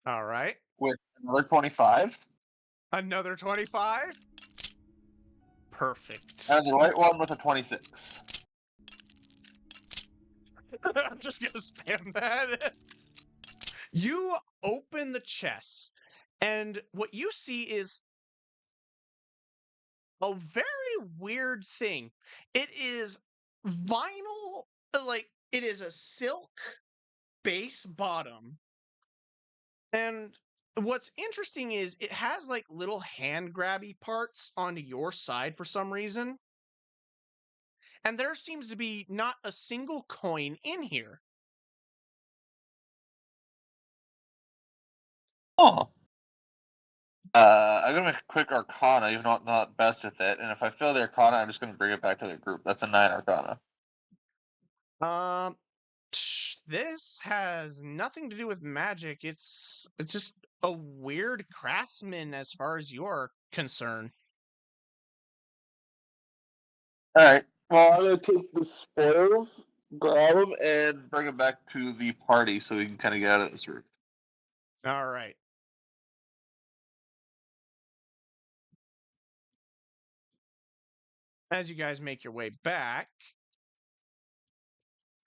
All right. with another 25, Another 25. Perfect. and the right one with a 26. I'm just gonna spam that. You open the chest, and what you see is a very weird thing. It is vinyl, like it is a silk base bottom. And what's interesting is it has like little hand grabby parts onto your side for some reason. And there seems to be not a single coin in here. Oh. I'm gonna make a quick Arcana, even though I'm not best with it. And if I fail the Arcana, I'm just gonna bring it back to the group. That's a 9 Arcana. This has nothing to do with magic. It's just a weird craftsman as far as you're concerned. All right. Well, I'm gonna take the spoils, grab them, and bring them back to the party so we can kind of get out of this room. All right. As you guys make your way back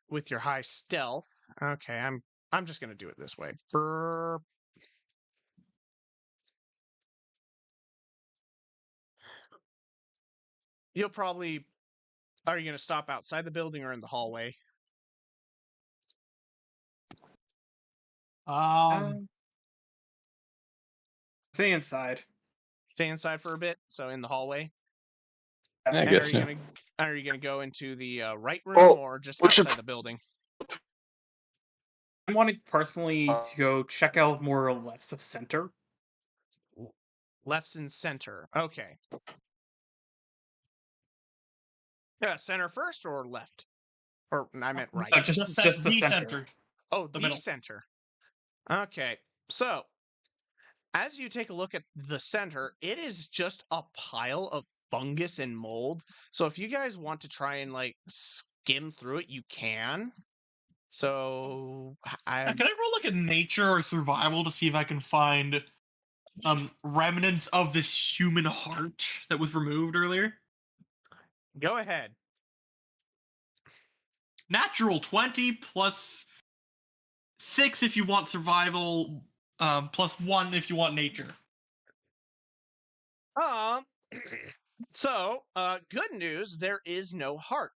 with your high stealth. Okay, I'm just gonna do it this way. Burp. You'll probably are you gonna stop outside the building or in the hallway? Stay inside. Stay inside for a bit, so in the hallway. I And guess, yeah. are you gonna go into the right room Well, or just we should- outside the building? I'm wanting personally to go check out more or less the center. Left and center. Okay. Yeah, center first or left? Or I meant right. No, just the center. Oh, the the middle. center. Okay. So, as you take a look at the center, it is just a pile of fungus and mold. So if you guys want to try and like skim through it, you can. So Can I roll like a nature or survival to see if I can find remnants of this human heart that was removed earlier? Go ahead. Natural 20 plus 6 if you want survival, plus 1 if you want nature. So, good news, there is no heart.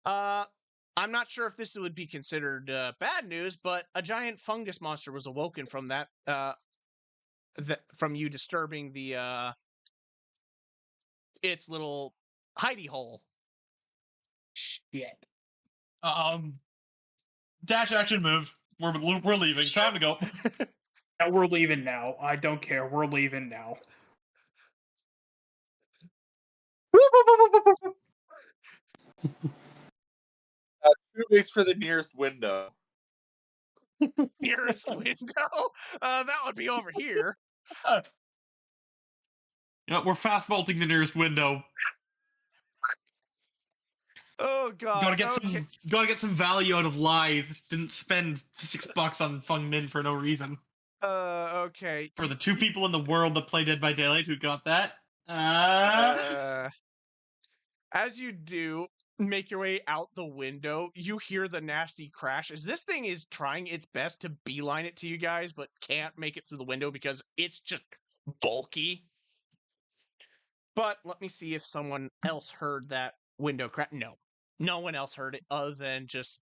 I'm not sure if this would be considered bad news, but a giant fungus monster was awoken from that from you disturbing the its little hidey hole. Shit. Dash action move. We're leaving. Time to go. Yeah, we're leaving now. I don't care. We're leaving now. Who makes for the nearest window? Nearest window? That would be over here. You know, we're fast vaulting the nearest window. Oh god. Gotta get some value out of Lithe. Didn't spend $6 on Fung Min for no reason. Okay. For the 2 people in the world that play Dead by Daylight who got that. As you do make your way out the window, you hear the nasty crash as this thing is trying its best to beeline it to you guys, but can't make it through the window because it's just bulky. But let me see if someone else heard that window crash. No one else heard it other than just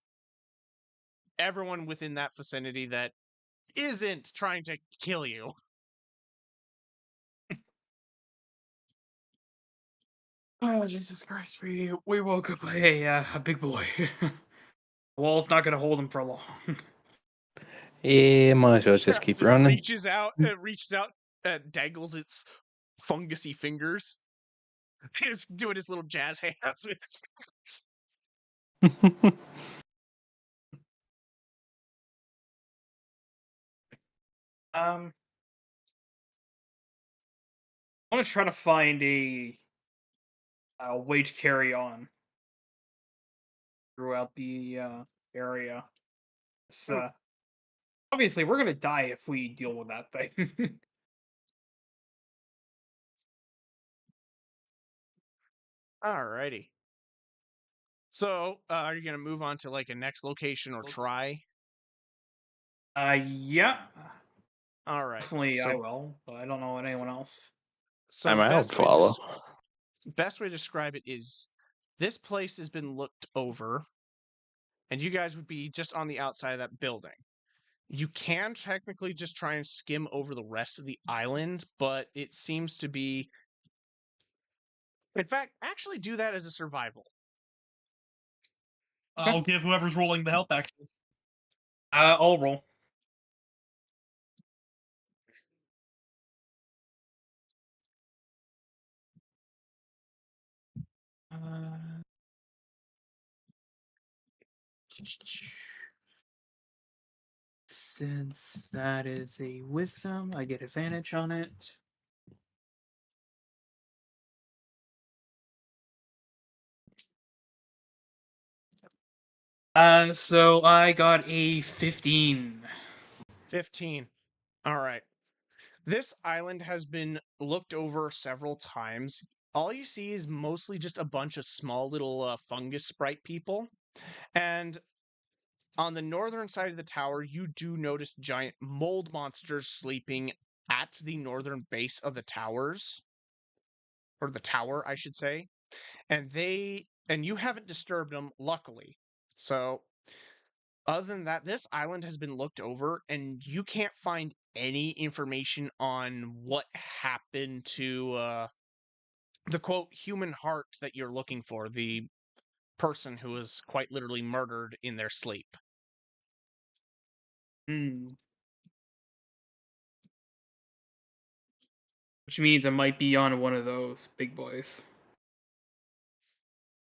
everyone within that vicinity that isn't trying to kill you. Oh, Jesus Christ. We woke up a big boy. The wall's not going to hold him for long. Yeah, might as well just keep It running. reaches out, dangles its fungusy fingers. He's doing his little jazz hands with his fingers. I want to try to find a way to carry on throughout the area. So, obviously, we're gonna die if we deal with that thing. Alrighty. So, are you gonna move on to like a next location or try? Yeah. All right. Definitely, I will, but I don't know about anyone else. So I might best way follow. best way to describe it is this place has been looked over, and you guys would be just on the outside of that building. You can technically just try and skim over the rest of the island, but it seems to be. In fact, actually do that as a survival. I'll give whoever's rolling the help action. I'll roll. Since that is a wisdom, I get advantage on it. So I got a 15. 15. All right. This island has been looked over several times. All you see is mostly just a bunch of small little fungus sprite people. And on the northern side of the tower, you do notice giant mold monsters sleeping at the northern base of the towers. Or the tower, I should say. And you haven't disturbed them, luckily. So other than that, this island has been looked over, and you can't find any information on what happened to the quote human heart that you're looking for, the person who was quite literally murdered in their sleep. Which means I might be on one of those big boys.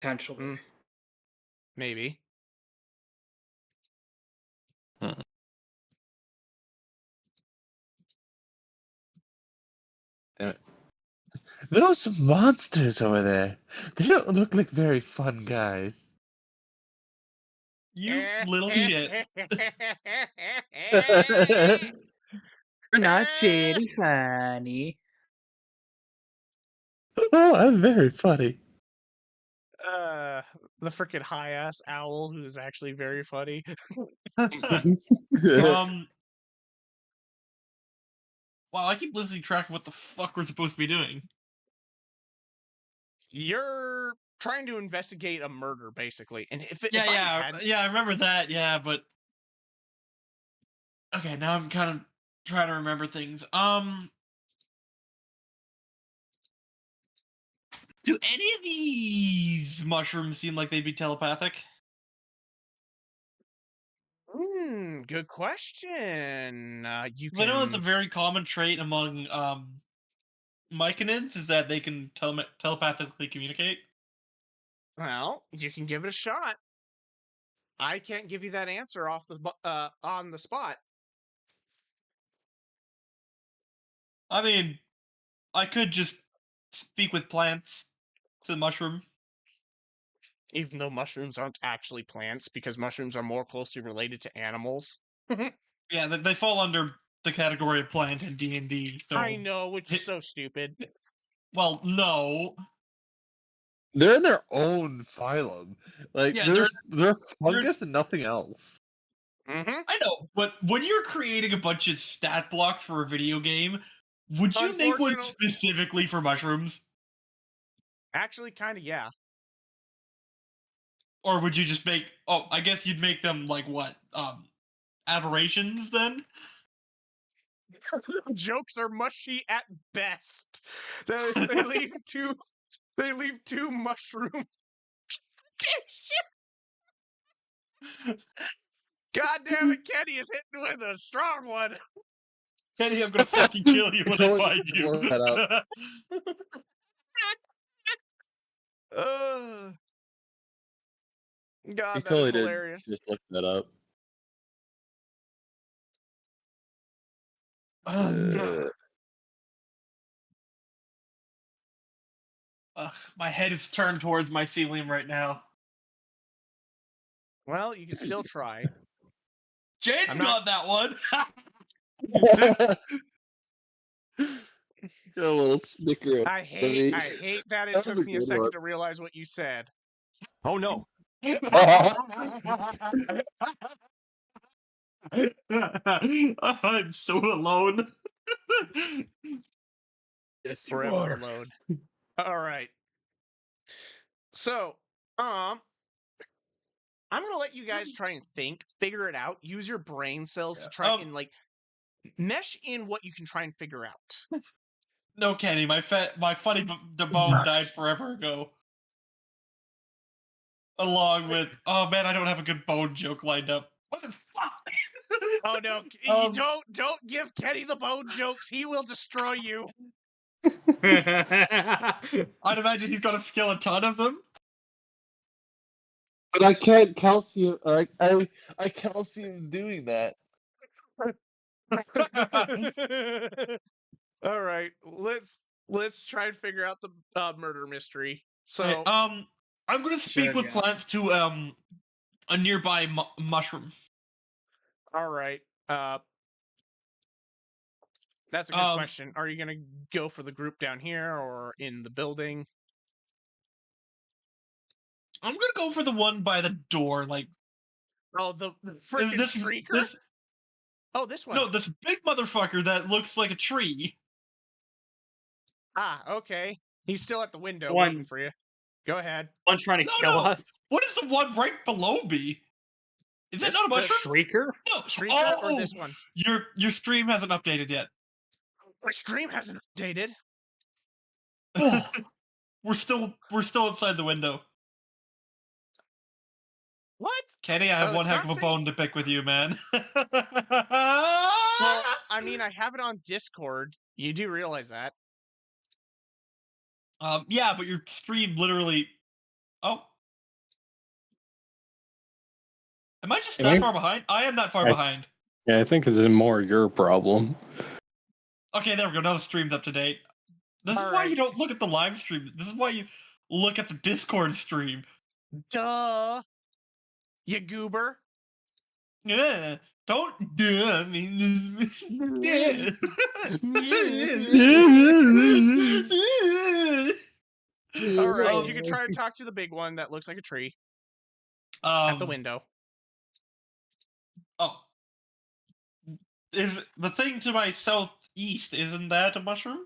Potentially. Maybe. Damn it. Those monsters over there, they don't look like very fun guys. You little shit. You're not very funny. Oh, I'm very funny. The freaking high ass owl who's actually very funny. Wow, I keep losing track of what the fuck we're supposed to be doing. You're trying to investigate a murder, basically. And I remember that, yeah, but okay, now I'm kind of trying to remember things. Do any of these mushrooms seem like they'd be telepathic? Good question. You I know it's a can. very common trait among myconids is that they can telepathically communicate. Well, you can give it a shot. I can't give you that answer on the spot. I mean, I could just speak with plants to the mushroom. Even though mushrooms aren't actually plants, because mushrooms are more closely related to animals. Yeah, they fall under the category of plant in D&D. So I know, which is so stupid. well, no. They're in their own phylum. Like Yeah, they're fungus and nothing else. Mm-hmm. I know, but when you're creating a bunch of stat blocks for a video game, would you make one specifically for mushrooms? Actually, kind of, yeah. Or would you just make... Oh, I guess you'd make them, like, what? Aberrations, then? Jokes are mushy at best. They leave two. They leave two mushrooms. God damn it, Kenny is hitting with a strong one. Kenny, I'm gonna fucking kill you when I Totally find you. look that up. God, He that is totally did hilarious. just look that up. My head is turned towards my ceiling right now. Well, you can still try. Jaden I'm not- got that one. Got a little snicker. I hate that it That was took a me a good second one. to realize what you said. Oh no. I'm so alone. Yes, you Forever are. alone. All right. So, I'm gonna let you guys try and figure it out. Use your brain cells to try and mesh in what you can try and figure out. No, Kenny, my funny bone died forever ago. Along with, oh man, I don't have a good bone joke lined up. What the fuck? Oh no! You don't give Kenny the bone jokes. He will destroy you. I'd imagine he's got a skeleton of them. But I can't calcium. I calcium doing that. All right, let's try and figure out the murder mystery. So, Right, I'm gonna speak Sure, with yeah. plants to a nearby mushroom. all right, that's a good question. Are you gonna go for the group down here or in the building? I'm gonna go for the one by the door, like Oh, the freaking shrieker! Oh, this one. No, this big motherfucker that looks like a tree. Ah, okay. He's still at the window One- waiting for you. Go ahead. One trying to kill us. What is the one right below me? Is that not a mushroom? Shrieker? No, Shrieker or this one? Your stream hasn't updated yet. My stream hasn't updated. Oh, we're still inside the window. What? Kenny, I have one it's heck not of a saying- bone to pick with you, man. Well, I mean, I have it on Discord. You do realize that. Yeah, but your stream literally. Oh, am I just that far behind? I am that far behind. Yeah, I think it's more your problem. Okay, there we go. Now the stream's up to date. This is why you don't look at the live stream. This is why you look at the Discord stream. Duh. You goober. Yeah. Don't I mean yeah. All right, you can try and talk to the big one that looks like a tree at the window. Oh. Is the thing to my southeast, isn't that a mushroom?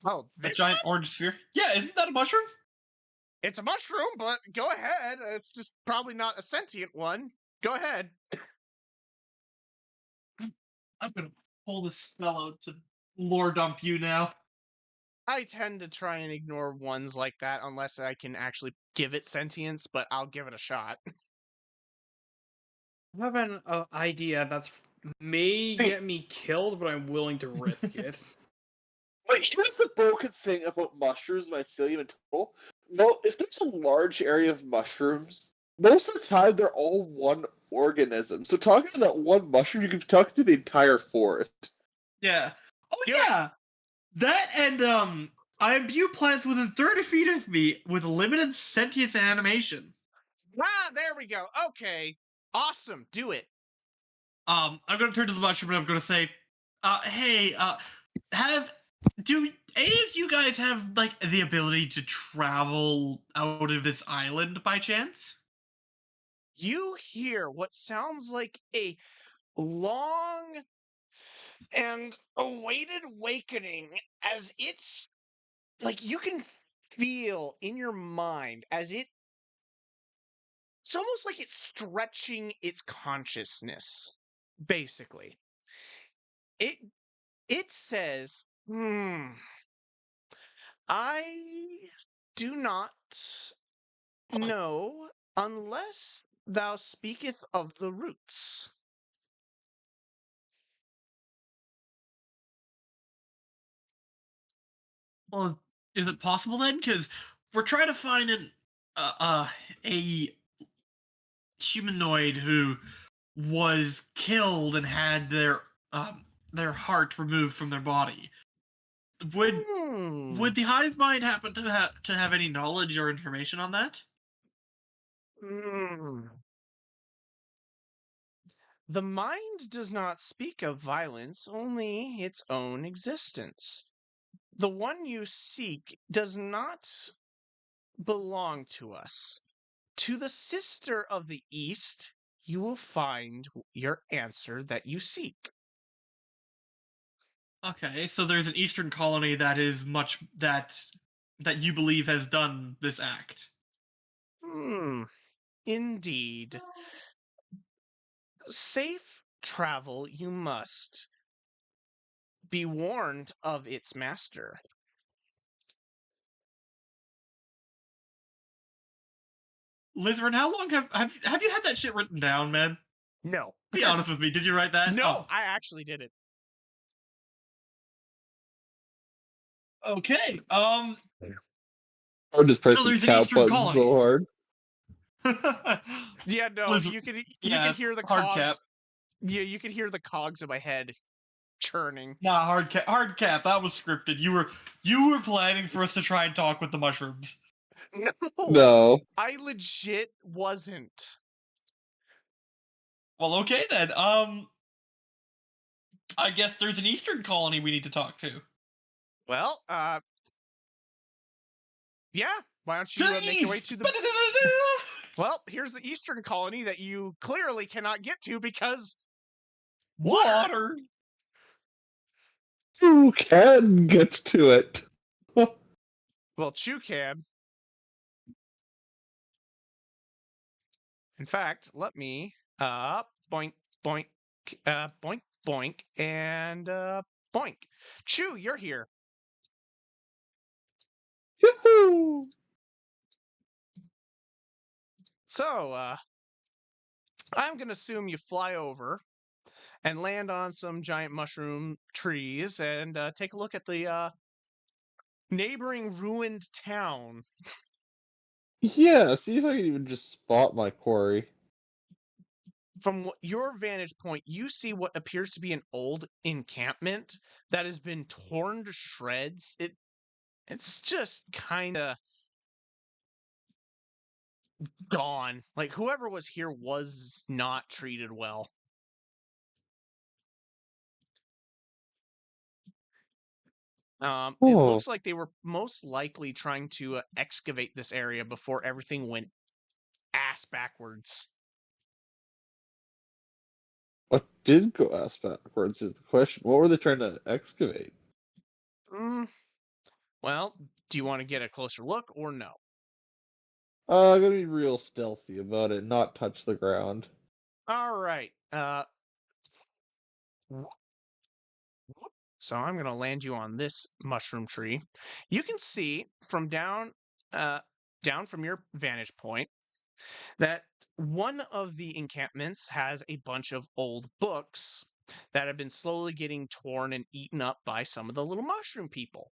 Oh, a giant orange sphere? Yeah, isn't that a mushroom? It's a mushroom, but go ahead. It's just probably not a sentient one. Go ahead. I'm gonna pull this spell out to lore dump you now. I tend to try and ignore ones like that unless I can actually give it sentience, but I'll give it a shot. I have an idea that's may See- get me killed, but I'm willing to risk it. But here's the broken thing about mushrooms, mycelium, and total. No, if there's a large area of mushrooms, most of the time they're all one organism. So talking to that one mushroom, you can talk to the entire forest. Yeah. Oh Do it. yeah. That and I imbue plants within 30 feet of me with limited sentience and animation. Ah, there we go. Okay. Awesome. Do it. I'm gonna turn to the mushroom and I'm gonna say, hey, do any of you guys have like the ability to travel out of this island by chance? You hear what sounds like a long and awaited awakening as it's like you can feel in your mind as it's almost like it's stretching its consciousness, basically. It it says, I do not know unless thou speaketh of the roots. Well, is it possible then? Because we're trying to find a humanoid who was killed and had their heart removed from their body. Would Hmm. would the hive mind happen to have any knowledge or information on that? Hmm. The mind does not speak of violence, only its own existence. The one you seek does not belong to us. To the sister of the East, you will find your answer that you seek. Okay, so there's an eastern colony that is much that you believe has done this act. Indeed. Safe travel you must. Be warned of its master. Litherin, how long have you had that shit written down, man? No. Be honest with me. Did you write that? No, Oh, I actually did it. okay. Or just press So the there's an cap eastern button so colony. hard. Yeah, no, Liz, you could yeah, hear the hard cap. cogs. Yeah, you could hear the cogs in my head churning. Nah, hard cap. Hard cap. That was scripted. You were planning for us to try and talk with the mushrooms. No, No. I legit wasn't. Well, okay then. I guess there's an eastern colony we need to talk to. Well, yeah. Why don't To you the make your way east. to the? Well, here's the eastern colony that you clearly cannot get to because water. Water. You can get to it. Well, Chew can. In fact, let me boink boink boink boink and boink. Chew, you're here. Yoo-hoo! So, I'm gonna assume you fly over and land on some giant mushroom trees and take a look at the neighboring ruined town. Yeah, see if I can even just spot my quarry. From your vantage point, you see what appears to be an old encampment that has been torn to shreds. It's just kind of gone. Like whoever was here was not treated well. It Oh, looks like they were most likely trying to excavate this area before everything went ass backwards. what did go ass backwards is the question. What were they trying to excavate? Mm, well, do you want to get a closer look or no? I'm gonna be real stealthy about it, not touch the ground. All right. So I'm going to land you on this mushroom tree. You can see from down from your vantage point that one of the encampments has a bunch of old books that have been slowly getting torn and eaten up by some of the little mushroom people.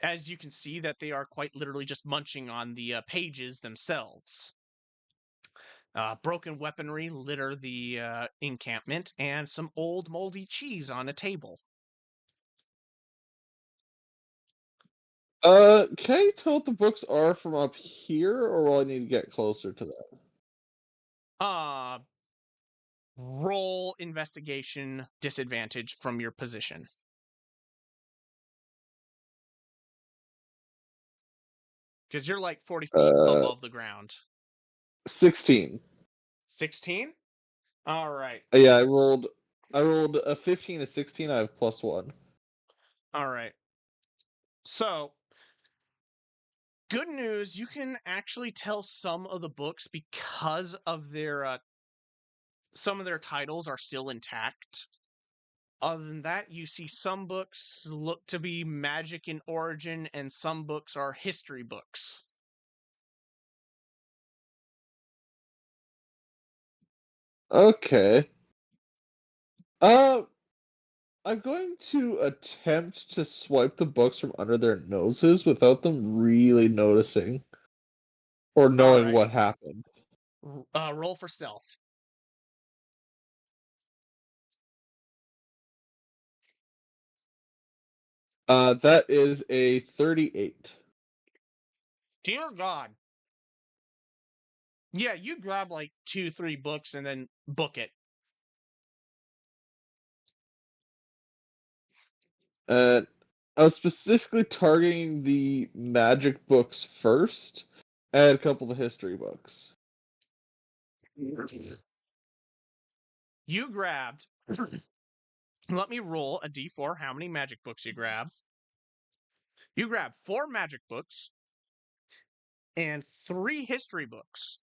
As you can see that they are quite literally just munching on the pages themselves. Broken weaponry litter the encampment, and some old moldy cheese on a table. Can I tell what the books are from up here, or will I need to get closer to that? Roll investigation disadvantage from your position. Because you're like 40 feet above the ground. 16. 16? All right. Yeah, I rolled a 15, a 16. I have +1. All right. So, good news, you can actually tell some of the books because of their some of their titles are still intact. Other than that, you see some books look to be magic in origin, and some books are history books. Okay. I'm going to attempt to swipe the books from under their noses without them really noticing or knowing right. what happened. Roll for stealth. That is a 38. Dear God. Yeah, you grab like 2-3 books and then book it. I was specifically targeting the magic books first, and a couple of history books. You grabbed. Let me roll a d4. How many magic books you grab? You grab 4 magic books and 3 history books.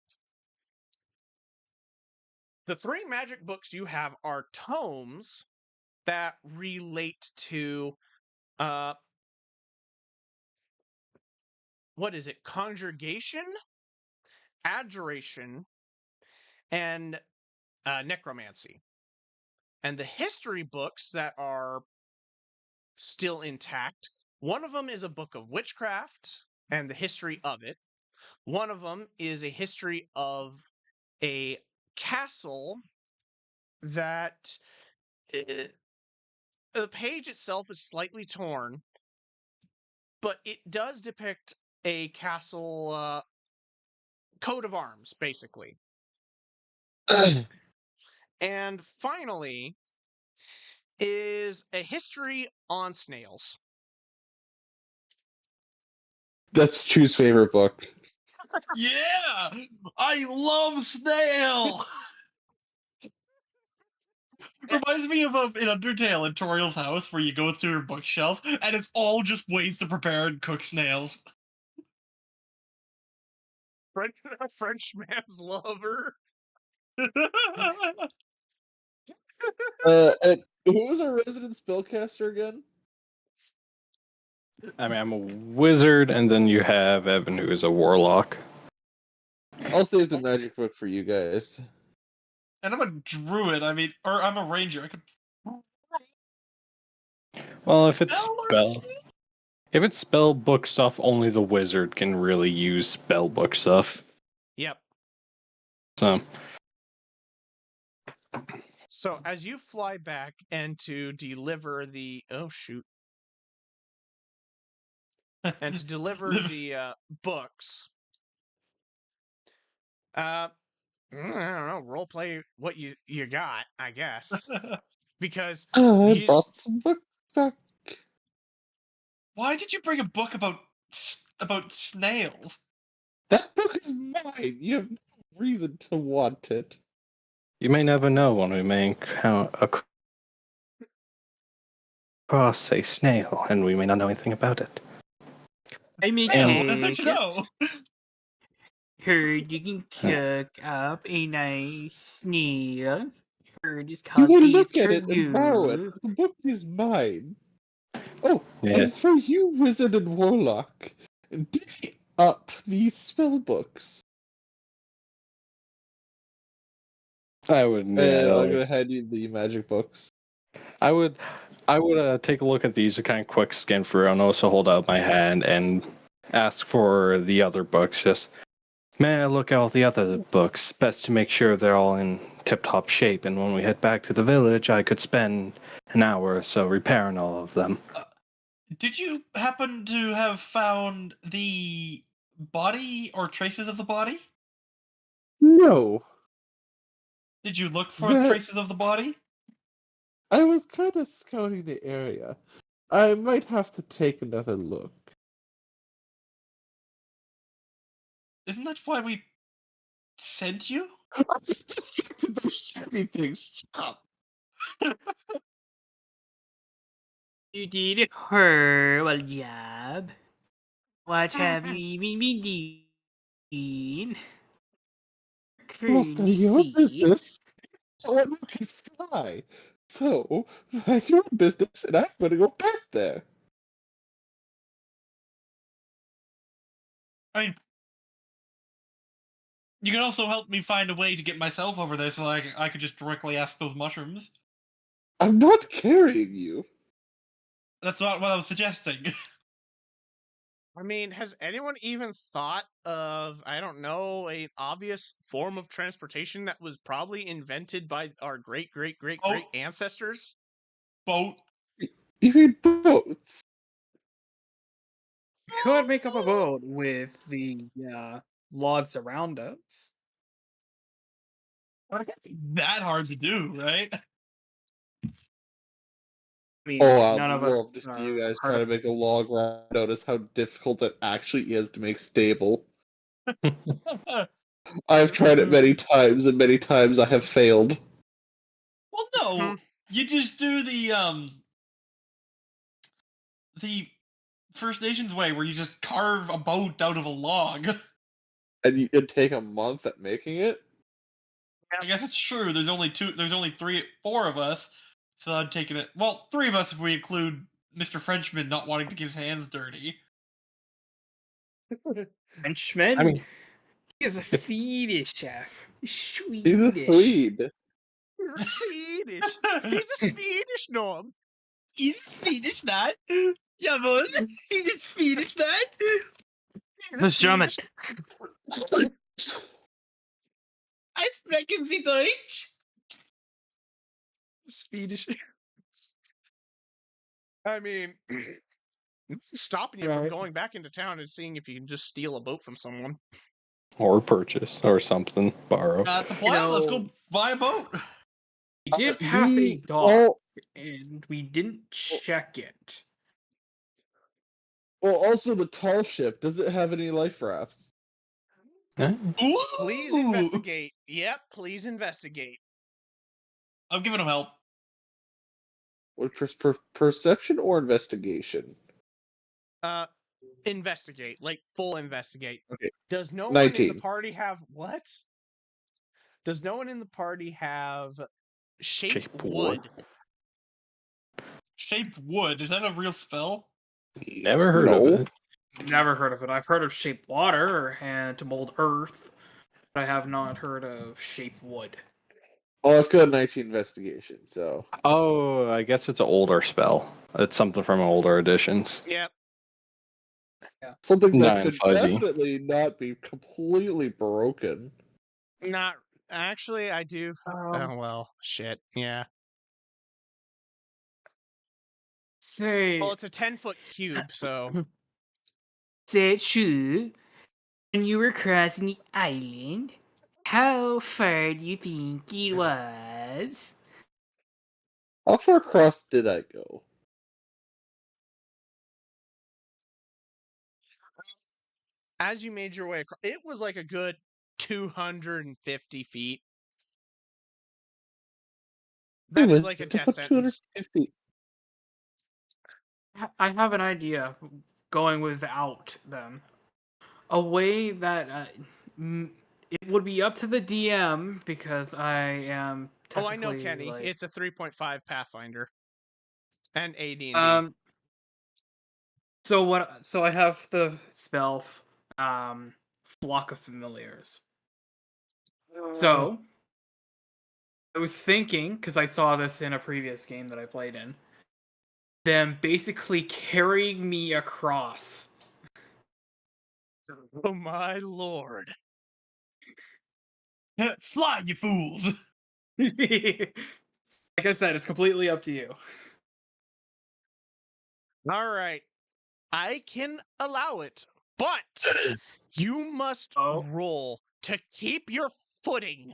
The 3 magic books you have are tomes that relate to what is it? Conjugation, adjuration, and necromancy. And the history books that are still intact, one of them is a book of witchcraft and the history of it. One of them is a history of a castle that the page itself is slightly torn, but it does depict a castle coat of arms, basically. And finally is a history on snails. That's Chu's favorite book. Yeah, I love snail. Reminds me of an Undertale in Toriel's house where you go through her bookshelf and it's all just ways to prepare and cook snails. Frenchman's lover. And who was our resident spellcaster again? I mean, I'm a wizard, and then you have Evan, who is a warlock. I'll save the magic book for you guys. And I'm a druid. I mean, or I'm a ranger. I could. Well, if it's spell book stuff, only the wizard can really use spell book stuff. Yep. So as you fly back and to deliver the and to deliver the books, I don't know, role play what you got, I guess, because I brought some books back. Why did you bring a book about snails? That book is mine. You have no reason to want it. You may never know when we may encounter across a snail, and we may not know anything about it. I mean, That's good to know. heard you can cook up a nice snail. word is You called will look at it and borrow escargot. it. The book is mine. Oh, Yeah. and for you, wizard and warlock, dig up these spell books. I would. And Yeah, I'm like, gonna hand you the magic books. I would take a look at these, to kind of quick scan through, and also hold out my hand and ask for the other books. Just, may I look at all the other books? Best to make sure they're all in tip-top shape, and when we head back to the village, I could spend an hour or so repairing all of them. Did you happen to have found the body or traces of the body? No, Did you look for that traces of the body? I was kind of scouting the area. I might have to take another look. Isn't that why we sent you? I'm just distracted by shiny things. Shut up. You did a horrible job. What have you even been doing? Almost none of your business. Six. Someone who can fly. So, mind your own business, and I'm gonna go back there. I mean, you could also help me find a way to get myself over there so I could just directly ask those mushrooms. I'm not carrying you. That's not what I was suggesting. I mean, has anyone even thought of, I don't know, an obvious form of transportation that was probably invented by our great, great, great, Oh. great ancestors? Boat. You mean boats? You could make up a boat with the logs around us. It can't be that hard to do, right? I mean, Oh, I'd none of us love to see you guys heard try to of make a log ride. Notice how difficult it actually is to make stable. I've tried it many times, and many times I have failed. Well, no, you just do the First Nations way, where you just carve a boat out of a log. And it'd take a month at making it? I guess it's true. There's only four of us, so I'd taken it. Well, three of us if we include Mr. Frenchman not wanting to get his hands dirty. Frenchman. I mean, He is a Swedish chef. He's a Swedish. Swede. He's a Swedish. He's a Swedish gnome. He's Swedish, man. Jawohl, he's a Swedish man. He's This German. I sprechen Sie Deutsch? Swedish. I mean, it's stopping you from Right. going back into town and seeing if you can just steal a boat from someone. or purchase, or something, borrow. That's a plan. Let's go buy a boat. We did pass a dock, Well, and we didn't check it. also the tall ship, does it have any life rafts? Eh? Please Ooh. investigate. Yep, please investigate. I'm giving him help. Or perception or investigation? Investigate, like full investigate. Okay. Does no one in 19. the party have what? Does no one in the party have shape Shape wood? Shape wood. Is that a real spell? Never heard No. of it. Never heard of it. I've heard of shape water and to mold earth, but I have not heard of shape wood. Oh, I've got 19 investigation, so. Oh, I guess it's an older spell. It's something from older editions. Yep. Something that Nine could fuzzy. definitely not be completely broken. Not actually. I do. Oh well, shit. Yeah. Say, Well, it's a 10-foot cube, so say it true. When you were crossing the island, how far do you think it was? How far across did I go? as you made your way across, it was like a good 250 feet. That is like a death sentence. 250. I have an idea going without them. A way that it would be up to the DM because I am Oh, I technically know, Kenny. like It's a 3.5 Pathfinder and AD&D. So I have the spell Flock of Familiars. So I was thinking, because I saw this in a previous game that I played in, them basically carrying me across. Oh my lord. Fly, you fools! Like I said, it's completely up to you. All right. I can allow it, but you must Oh. roll to keep your footing.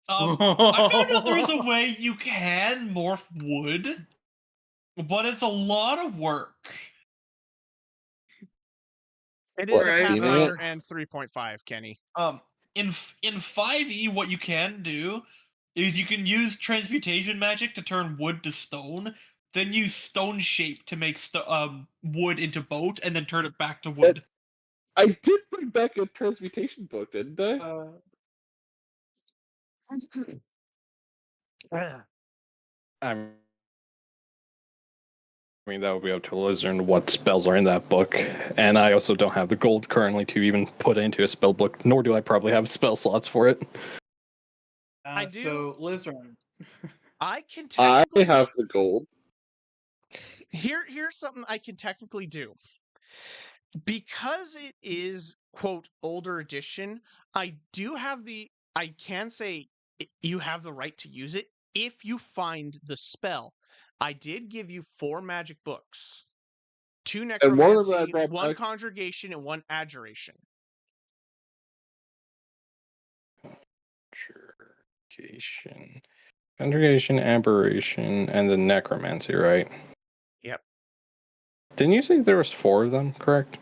I found out there's a way you can morph wood, but it's a lot of work. It is What, a Right, Pathfinder and 3.5, Kenny. In 5e, what you can do is you can use transmutation magic to turn wood to stone, then use stone shape to make wood into boat, and then turn it back to wood. I did bring back a transmutation book, didn't I? I mean, that would be up to Lizard what spells are in that book. And I also don't have the gold currently to even put into a spell book, nor do I probably have spell slots for it. I do. So Lizard. I can I technically have the gold. Here's something I can technically do. Because it is quote older edition, I can say you have the right to use it if you find the spell. I did give you 4 magic books. 2 And one of them I necromancy, brought 1 back. conjugation, and 1 adjuration. Conjugation, aberration, and the necromancy, right? Yep. Didn't you say there was 4 of them, correct?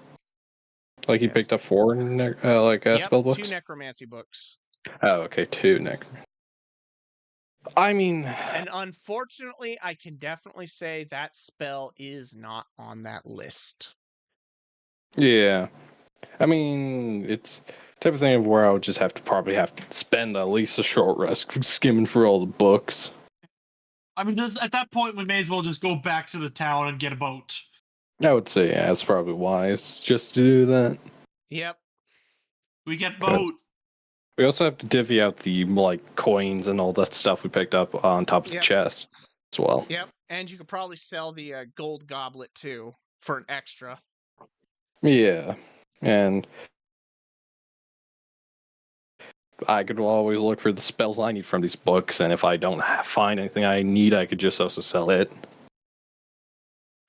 Like you Yes. picked up 4 spell books? 2 necromancy books. Oh, okay, 2 necromancy. I mean, and unfortunately, I can definitely say that spell is not on that list. Yeah. I mean, it's type of thing of where I would just probably have to spend at least a short rest skimming through all the books. I mean, at that point, we may as well just go back to the town and get a boat. I would say, yeah, it's probably wise just to do that. Yep. We get boat. We also have to divvy out the coins and all that stuff we picked up on top of the chest as well. Yep. And you could probably sell the gold goblet too for an extra. Yeah. And I could always look for the spells I need from these books, and if I don't find anything I need, I could just also sell it.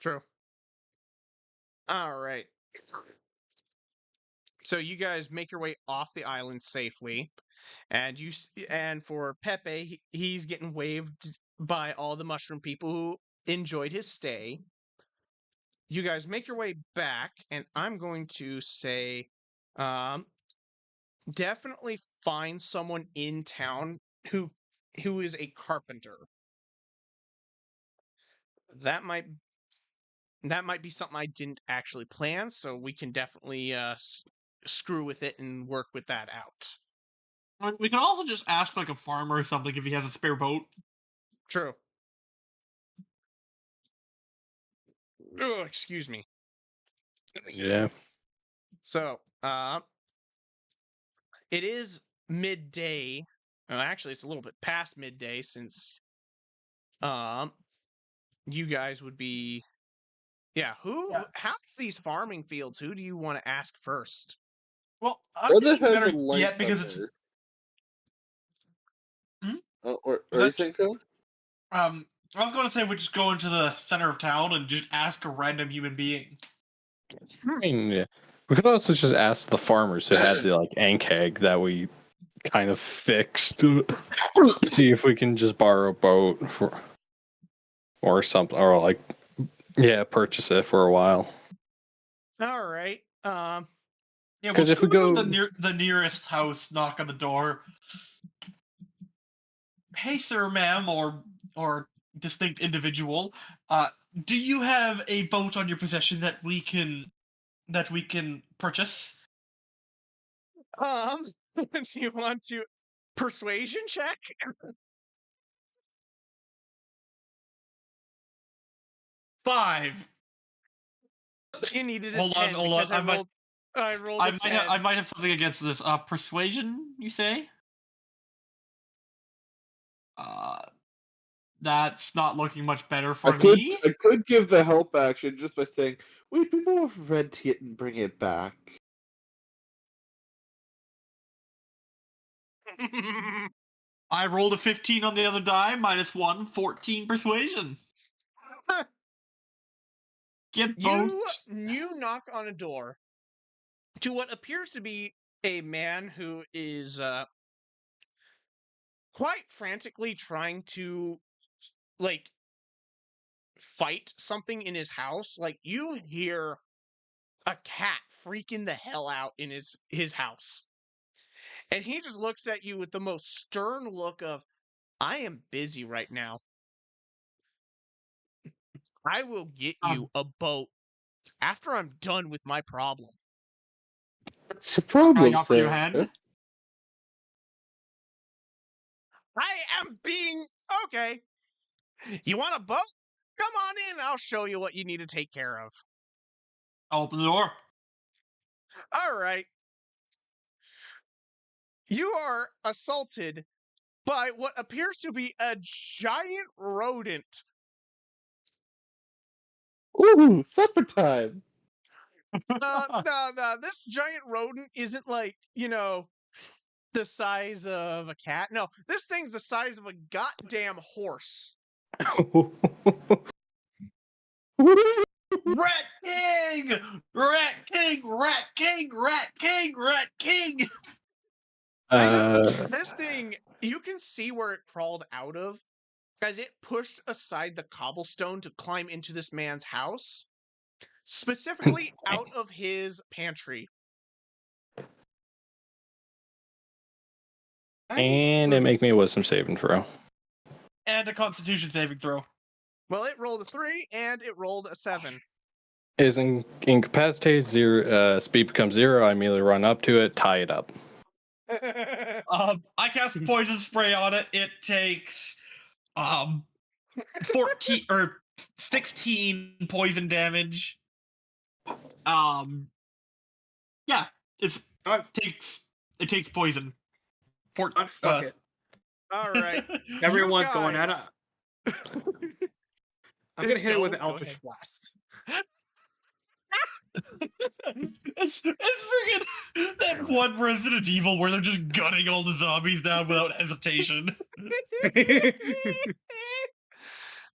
True. All right. So you guys make your way off the island safely, and for Pepe, he's getting waved by all the mushroom people who enjoyed his stay. You guys make your way back, and I'm going to say, definitely find someone in town who is a carpenter. That might be something I didn't actually plan, so we can definitely screw with it and work with that out. We can also just ask like a farmer or something if he has a spare boat. True. Oh, excuse me. Yeah. So, it is midday. Well, actually, it's a little bit past midday since, you guys would be. Yeah, half these farming fields, who do you want to ask first? Well, I'm Brother thinking has better a light yet because it's. thunder. Hmm? Or are you saying, Code? I was going to say we just go into the center of town and just ask a random human being. I mean, yeah. We could also just ask the farmers who had the ankeg that we kind of fixed. See if we can just borrow a boat or something, or purchase it for a while. All right. Yeah, Because we'll if we go go to the nearest house, knock on the door. Hey, sir, ma'am, or distinct individual, do you have a boat on your possession that we can purchase? Do you want to persuasion check? Five. You needed a Hold on, 10 hold on. because I rolled a 10. I might have something against this. Persuasion, you say? That's not looking much better for me. I could give the help action just by saying, "We'd be more rent it and bring it back." I rolled a 15 on the other die, -1, 14 persuasion. Get both. You knock on a door to what appears to be a man who is quite frantically trying to like fight something in his house. Like you hear a cat freaking the hell out in his house. And he just looks at you with the most stern look of, I am busy right now. I will get you a boat after I'm done with my problem. What's your problem, Offer your sir? hand. I am being okay. You want a boat? Come on in. I'll show you what you need to take care of. I'll open the door. All right. You are assaulted by what appears to be a giant rodent. Ooh, supper time! No, this giant rodent isn't like, the size of a cat. No, this thing's the size of a goddamn horse. Rat King! Rat King! Rat King! Rat King! Rat King! This thing, you can see where it crawled out of as it pushed aside the cobblestone to climb into this man's house, specifically out of his pantry. And it make me a wisdom saving throw. And a Constitution saving throw. Well, it rolled a 3 and it rolled a 7. Is incapacitated, speed becomes 0. I immediately run up to it, tie it up. I cast poison spray on it. It takes 14 or 16 poison damage. Yeah, it takes poison. Fuck it. All right. Everyone's going at it. I'm gonna hit it with an Go Eldritch ahead. Blast. It's freaking that one Resident Evil where they're just gunning all the zombies down without hesitation.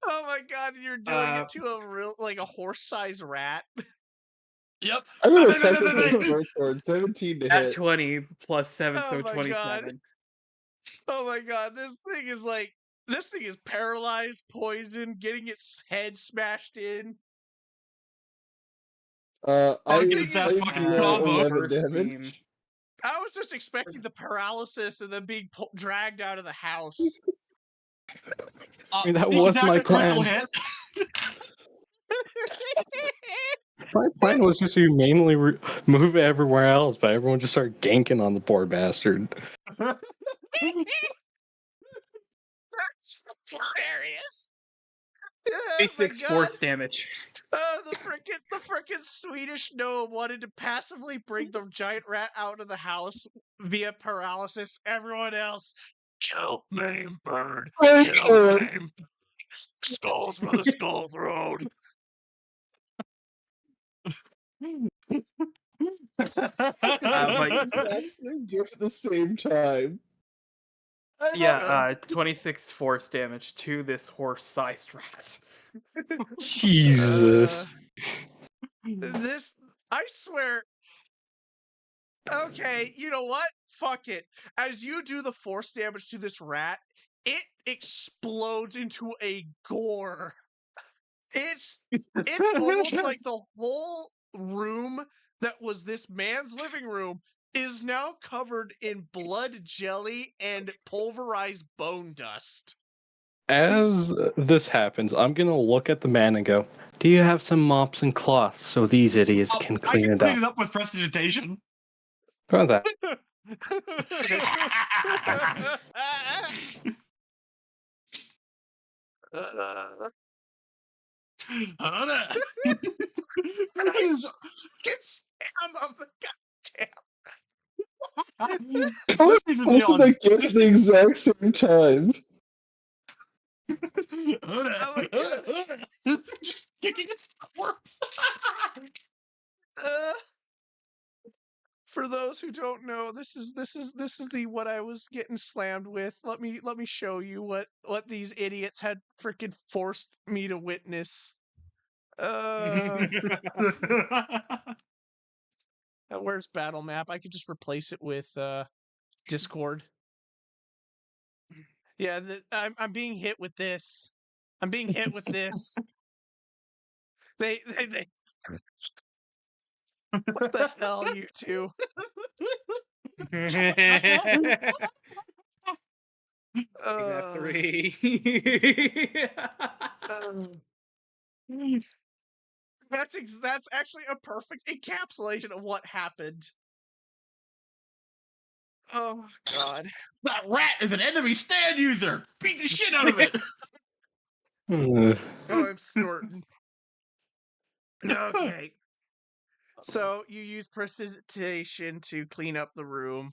Oh my god, you're doing it to a real a horse-sized rat. Yep. I'm gonna technically short sword 17 to At hit. 20 plus 7, Oh so my 27. God. Oh my god, this thing is paralyzed, poisoned, getting its head smashed in. I It's that fucking deal combo. 11 damage. Team. I was just expecting the paralysis and then being dragged out of the house. I mean, that sneak was attack, my a critical plan. hit. My plan was just to mainly move everywhere else, but everyone just started ganking on the poor bastard. That's hilarious. Oh my 26 God. force damage. The frickin' Swedish gnome wanted to passively bring the giant rat out of the house via paralysis. Everyone else, kill main bird, kill main skulls for the skull throne. But Actually gift at the same time. yeah, 26 force damage to this horse-sized rat. Jesus. This, I swear. Okay, you know what? Fuck it. As you do the force damage to this rat, it explodes into a gore. It's almost like the whole room that was this man's living room is now covered in blood jelly and pulverized bone dust. As this happens, I'm gonna look at the man and go, "Do you have some mops and cloths so these idiots can I clean can it clean up?" it up with prestidigitation. Try that. Get spam of the goddamn. How This is needs to be both of on. them get at the exact same time? Oh my God. Just kicking its corpse. Uh, for those who don't know, this is the what I was getting slammed with. Let me show you what these idiots had freaking forced me to witness. Where's battle map? I could just replace it with Discord. Yeah, I'm being hit with this. I'm being hit with this. They what the hell, you two? Take that 3. That's actually a perfect encapsulation of what happened. Oh God. That rat is an enemy stand user. Beat the shit out of it. Uh, Oh, I'm snorting. Okay. So you use precipitation to clean up the room.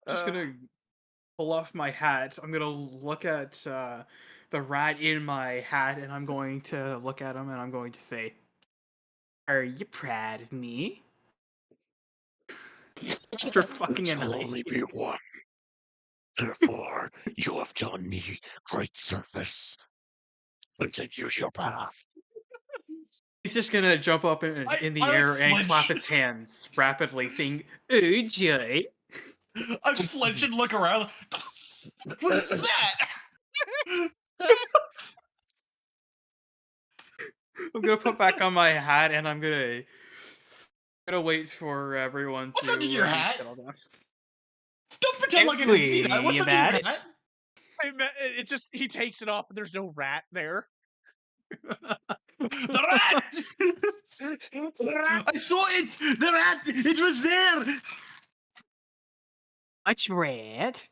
Just gonna pull off my hat. I'm gonna look at the rat in my hat, and I'm going to look at him, and I'm going to say, "Are you proud of me?" After fucking It will annihilating only you. be one. Therefore, you have done me great service. Continue your path. He's just gonna jump up in the I air and clap flinch. his hands rapidly, saying, "Oh, joy!" I flinch and look around. The fuck was that? I'm gonna put back on my hat, and I'm gonna wait for everyone What's to under your hat? settle down. Don't pretend like I didn't see that. What's You under your mad? hat? It just he takes it off and there's no rat there. The rat! I saw it! The rat! It was there! Much rat.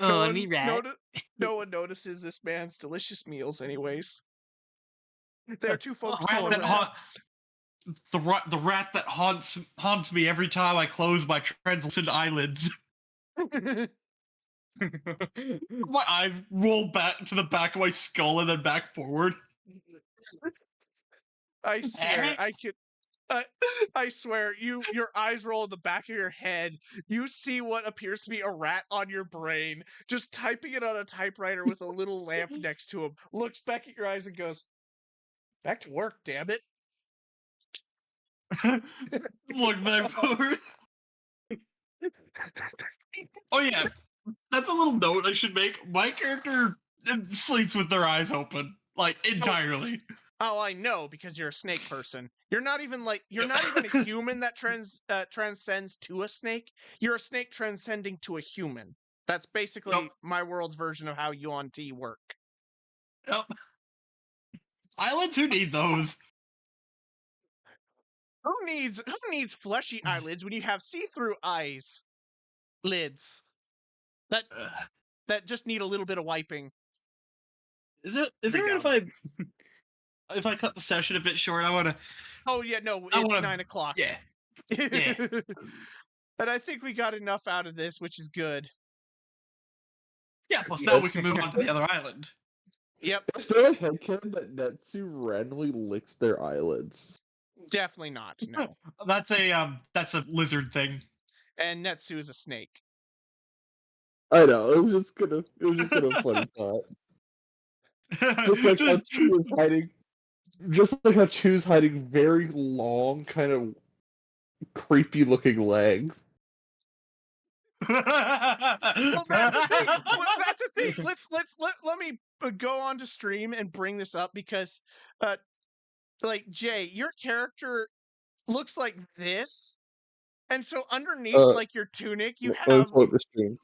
Only rat. No one notices this man's delicious meals, anyways. They're too focused Rat on that the rat. the rat that haunts me every time I close my translucent eyelids. My eyes roll back to the back of my skull and then back forward. I swear, I swear, your eyes roll in the back of your head. You see what appears to be a rat on your brain, just typing it on a typewriter with a little lamp next to him. Looks back at your eyes and goes, "Back to work, damn it." Look back forward. Oh yeah, that's a little note I should make. My character sleeps with their eyes open, like entirely. Oh, I know, because you're a snake person. You're not even a human that transcends to a snake. You're a snake transcending to a human. That's basically my world's version of how Yuan Ti work. Yep. Eyelids, who need those? Who needs fleshy eyelids when you have see-through eyes lids that just need a little bit of wiping? Is it alright if I cut the session a bit short? I wanna. Oh yeah, no, it's 9:00. Yeah. Yeah. And I think we got enough out of this, which is good. Yeah. Plus, now we can move on to the other island. Yep, Is there a headcanon that Netsu randomly licks their eyelids? definitely not. No, That's a lizard thing. and Netsu is a snake. I know, it was just kind of funny thought. Just like how Chu was hiding, just like how Chu's hiding very long, kind of creepy looking legs. Well, that's the thing. That's the thing. Let me go on to stream and bring this up because, like Jay, your character looks like this, and so underneath, like your tunic, you Let me have. pull up your stream.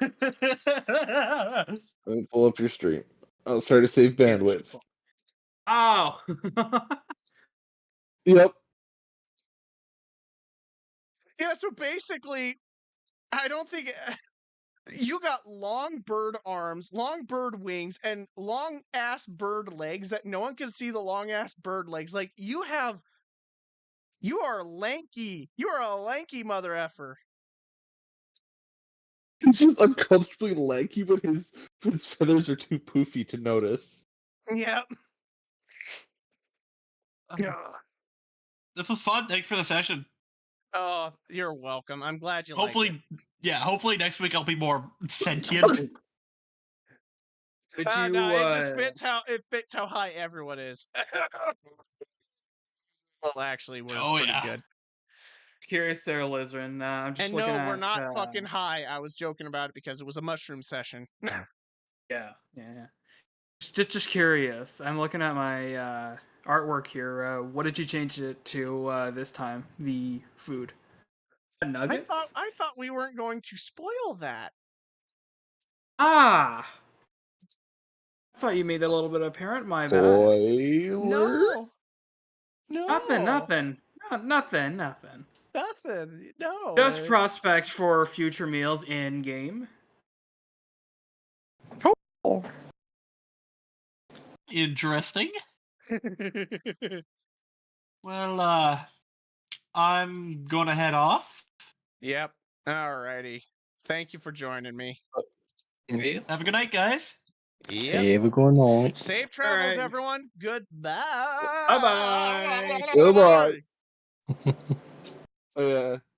Let me pull up your stream. I was trying to save bandwidth. Oh. Yep. Yeah, so basically, I don't think you got long bird arms, long bird wings, and long ass bird legs that no one can see the long ass bird legs. Like you are lanky. You are a lanky mother effer. He's just uncomfortably lanky, but his feathers are too poofy to notice. Yep. This was fun. Thanks for the session. Oh, you're welcome. I'm glad you liked Hopefully, it. yeah. Hopefully next week I'll be more sentient. Did you? No, it just fits how high everyone is. Well, actually, we're Oh, pretty yeah. good. Curious there, Lizrin. I'm just And looking no, at. we're not fucking high. I was joking about it because it was a mushroom session. Yeah. Just curious. I'm looking at my artwork here. What did you change it to this time? The food. Nuggets. I thought we weren't going to spoil that. Ah. I thought you made that a little bit apparent. My bad. Spoiler? No. Nothing. Nothing. Nothing. No. Just prospects for future meals in game. Oh. Interesting. Well, I'm gonna head off. Yep. Alrighty. Thank you for joining me. Yeah. Have a good night, guys. Yep. Have a good night. Safe travels, Alright. everyone. Goodbye. Bye-bye. Goodbye. Oh, yeah.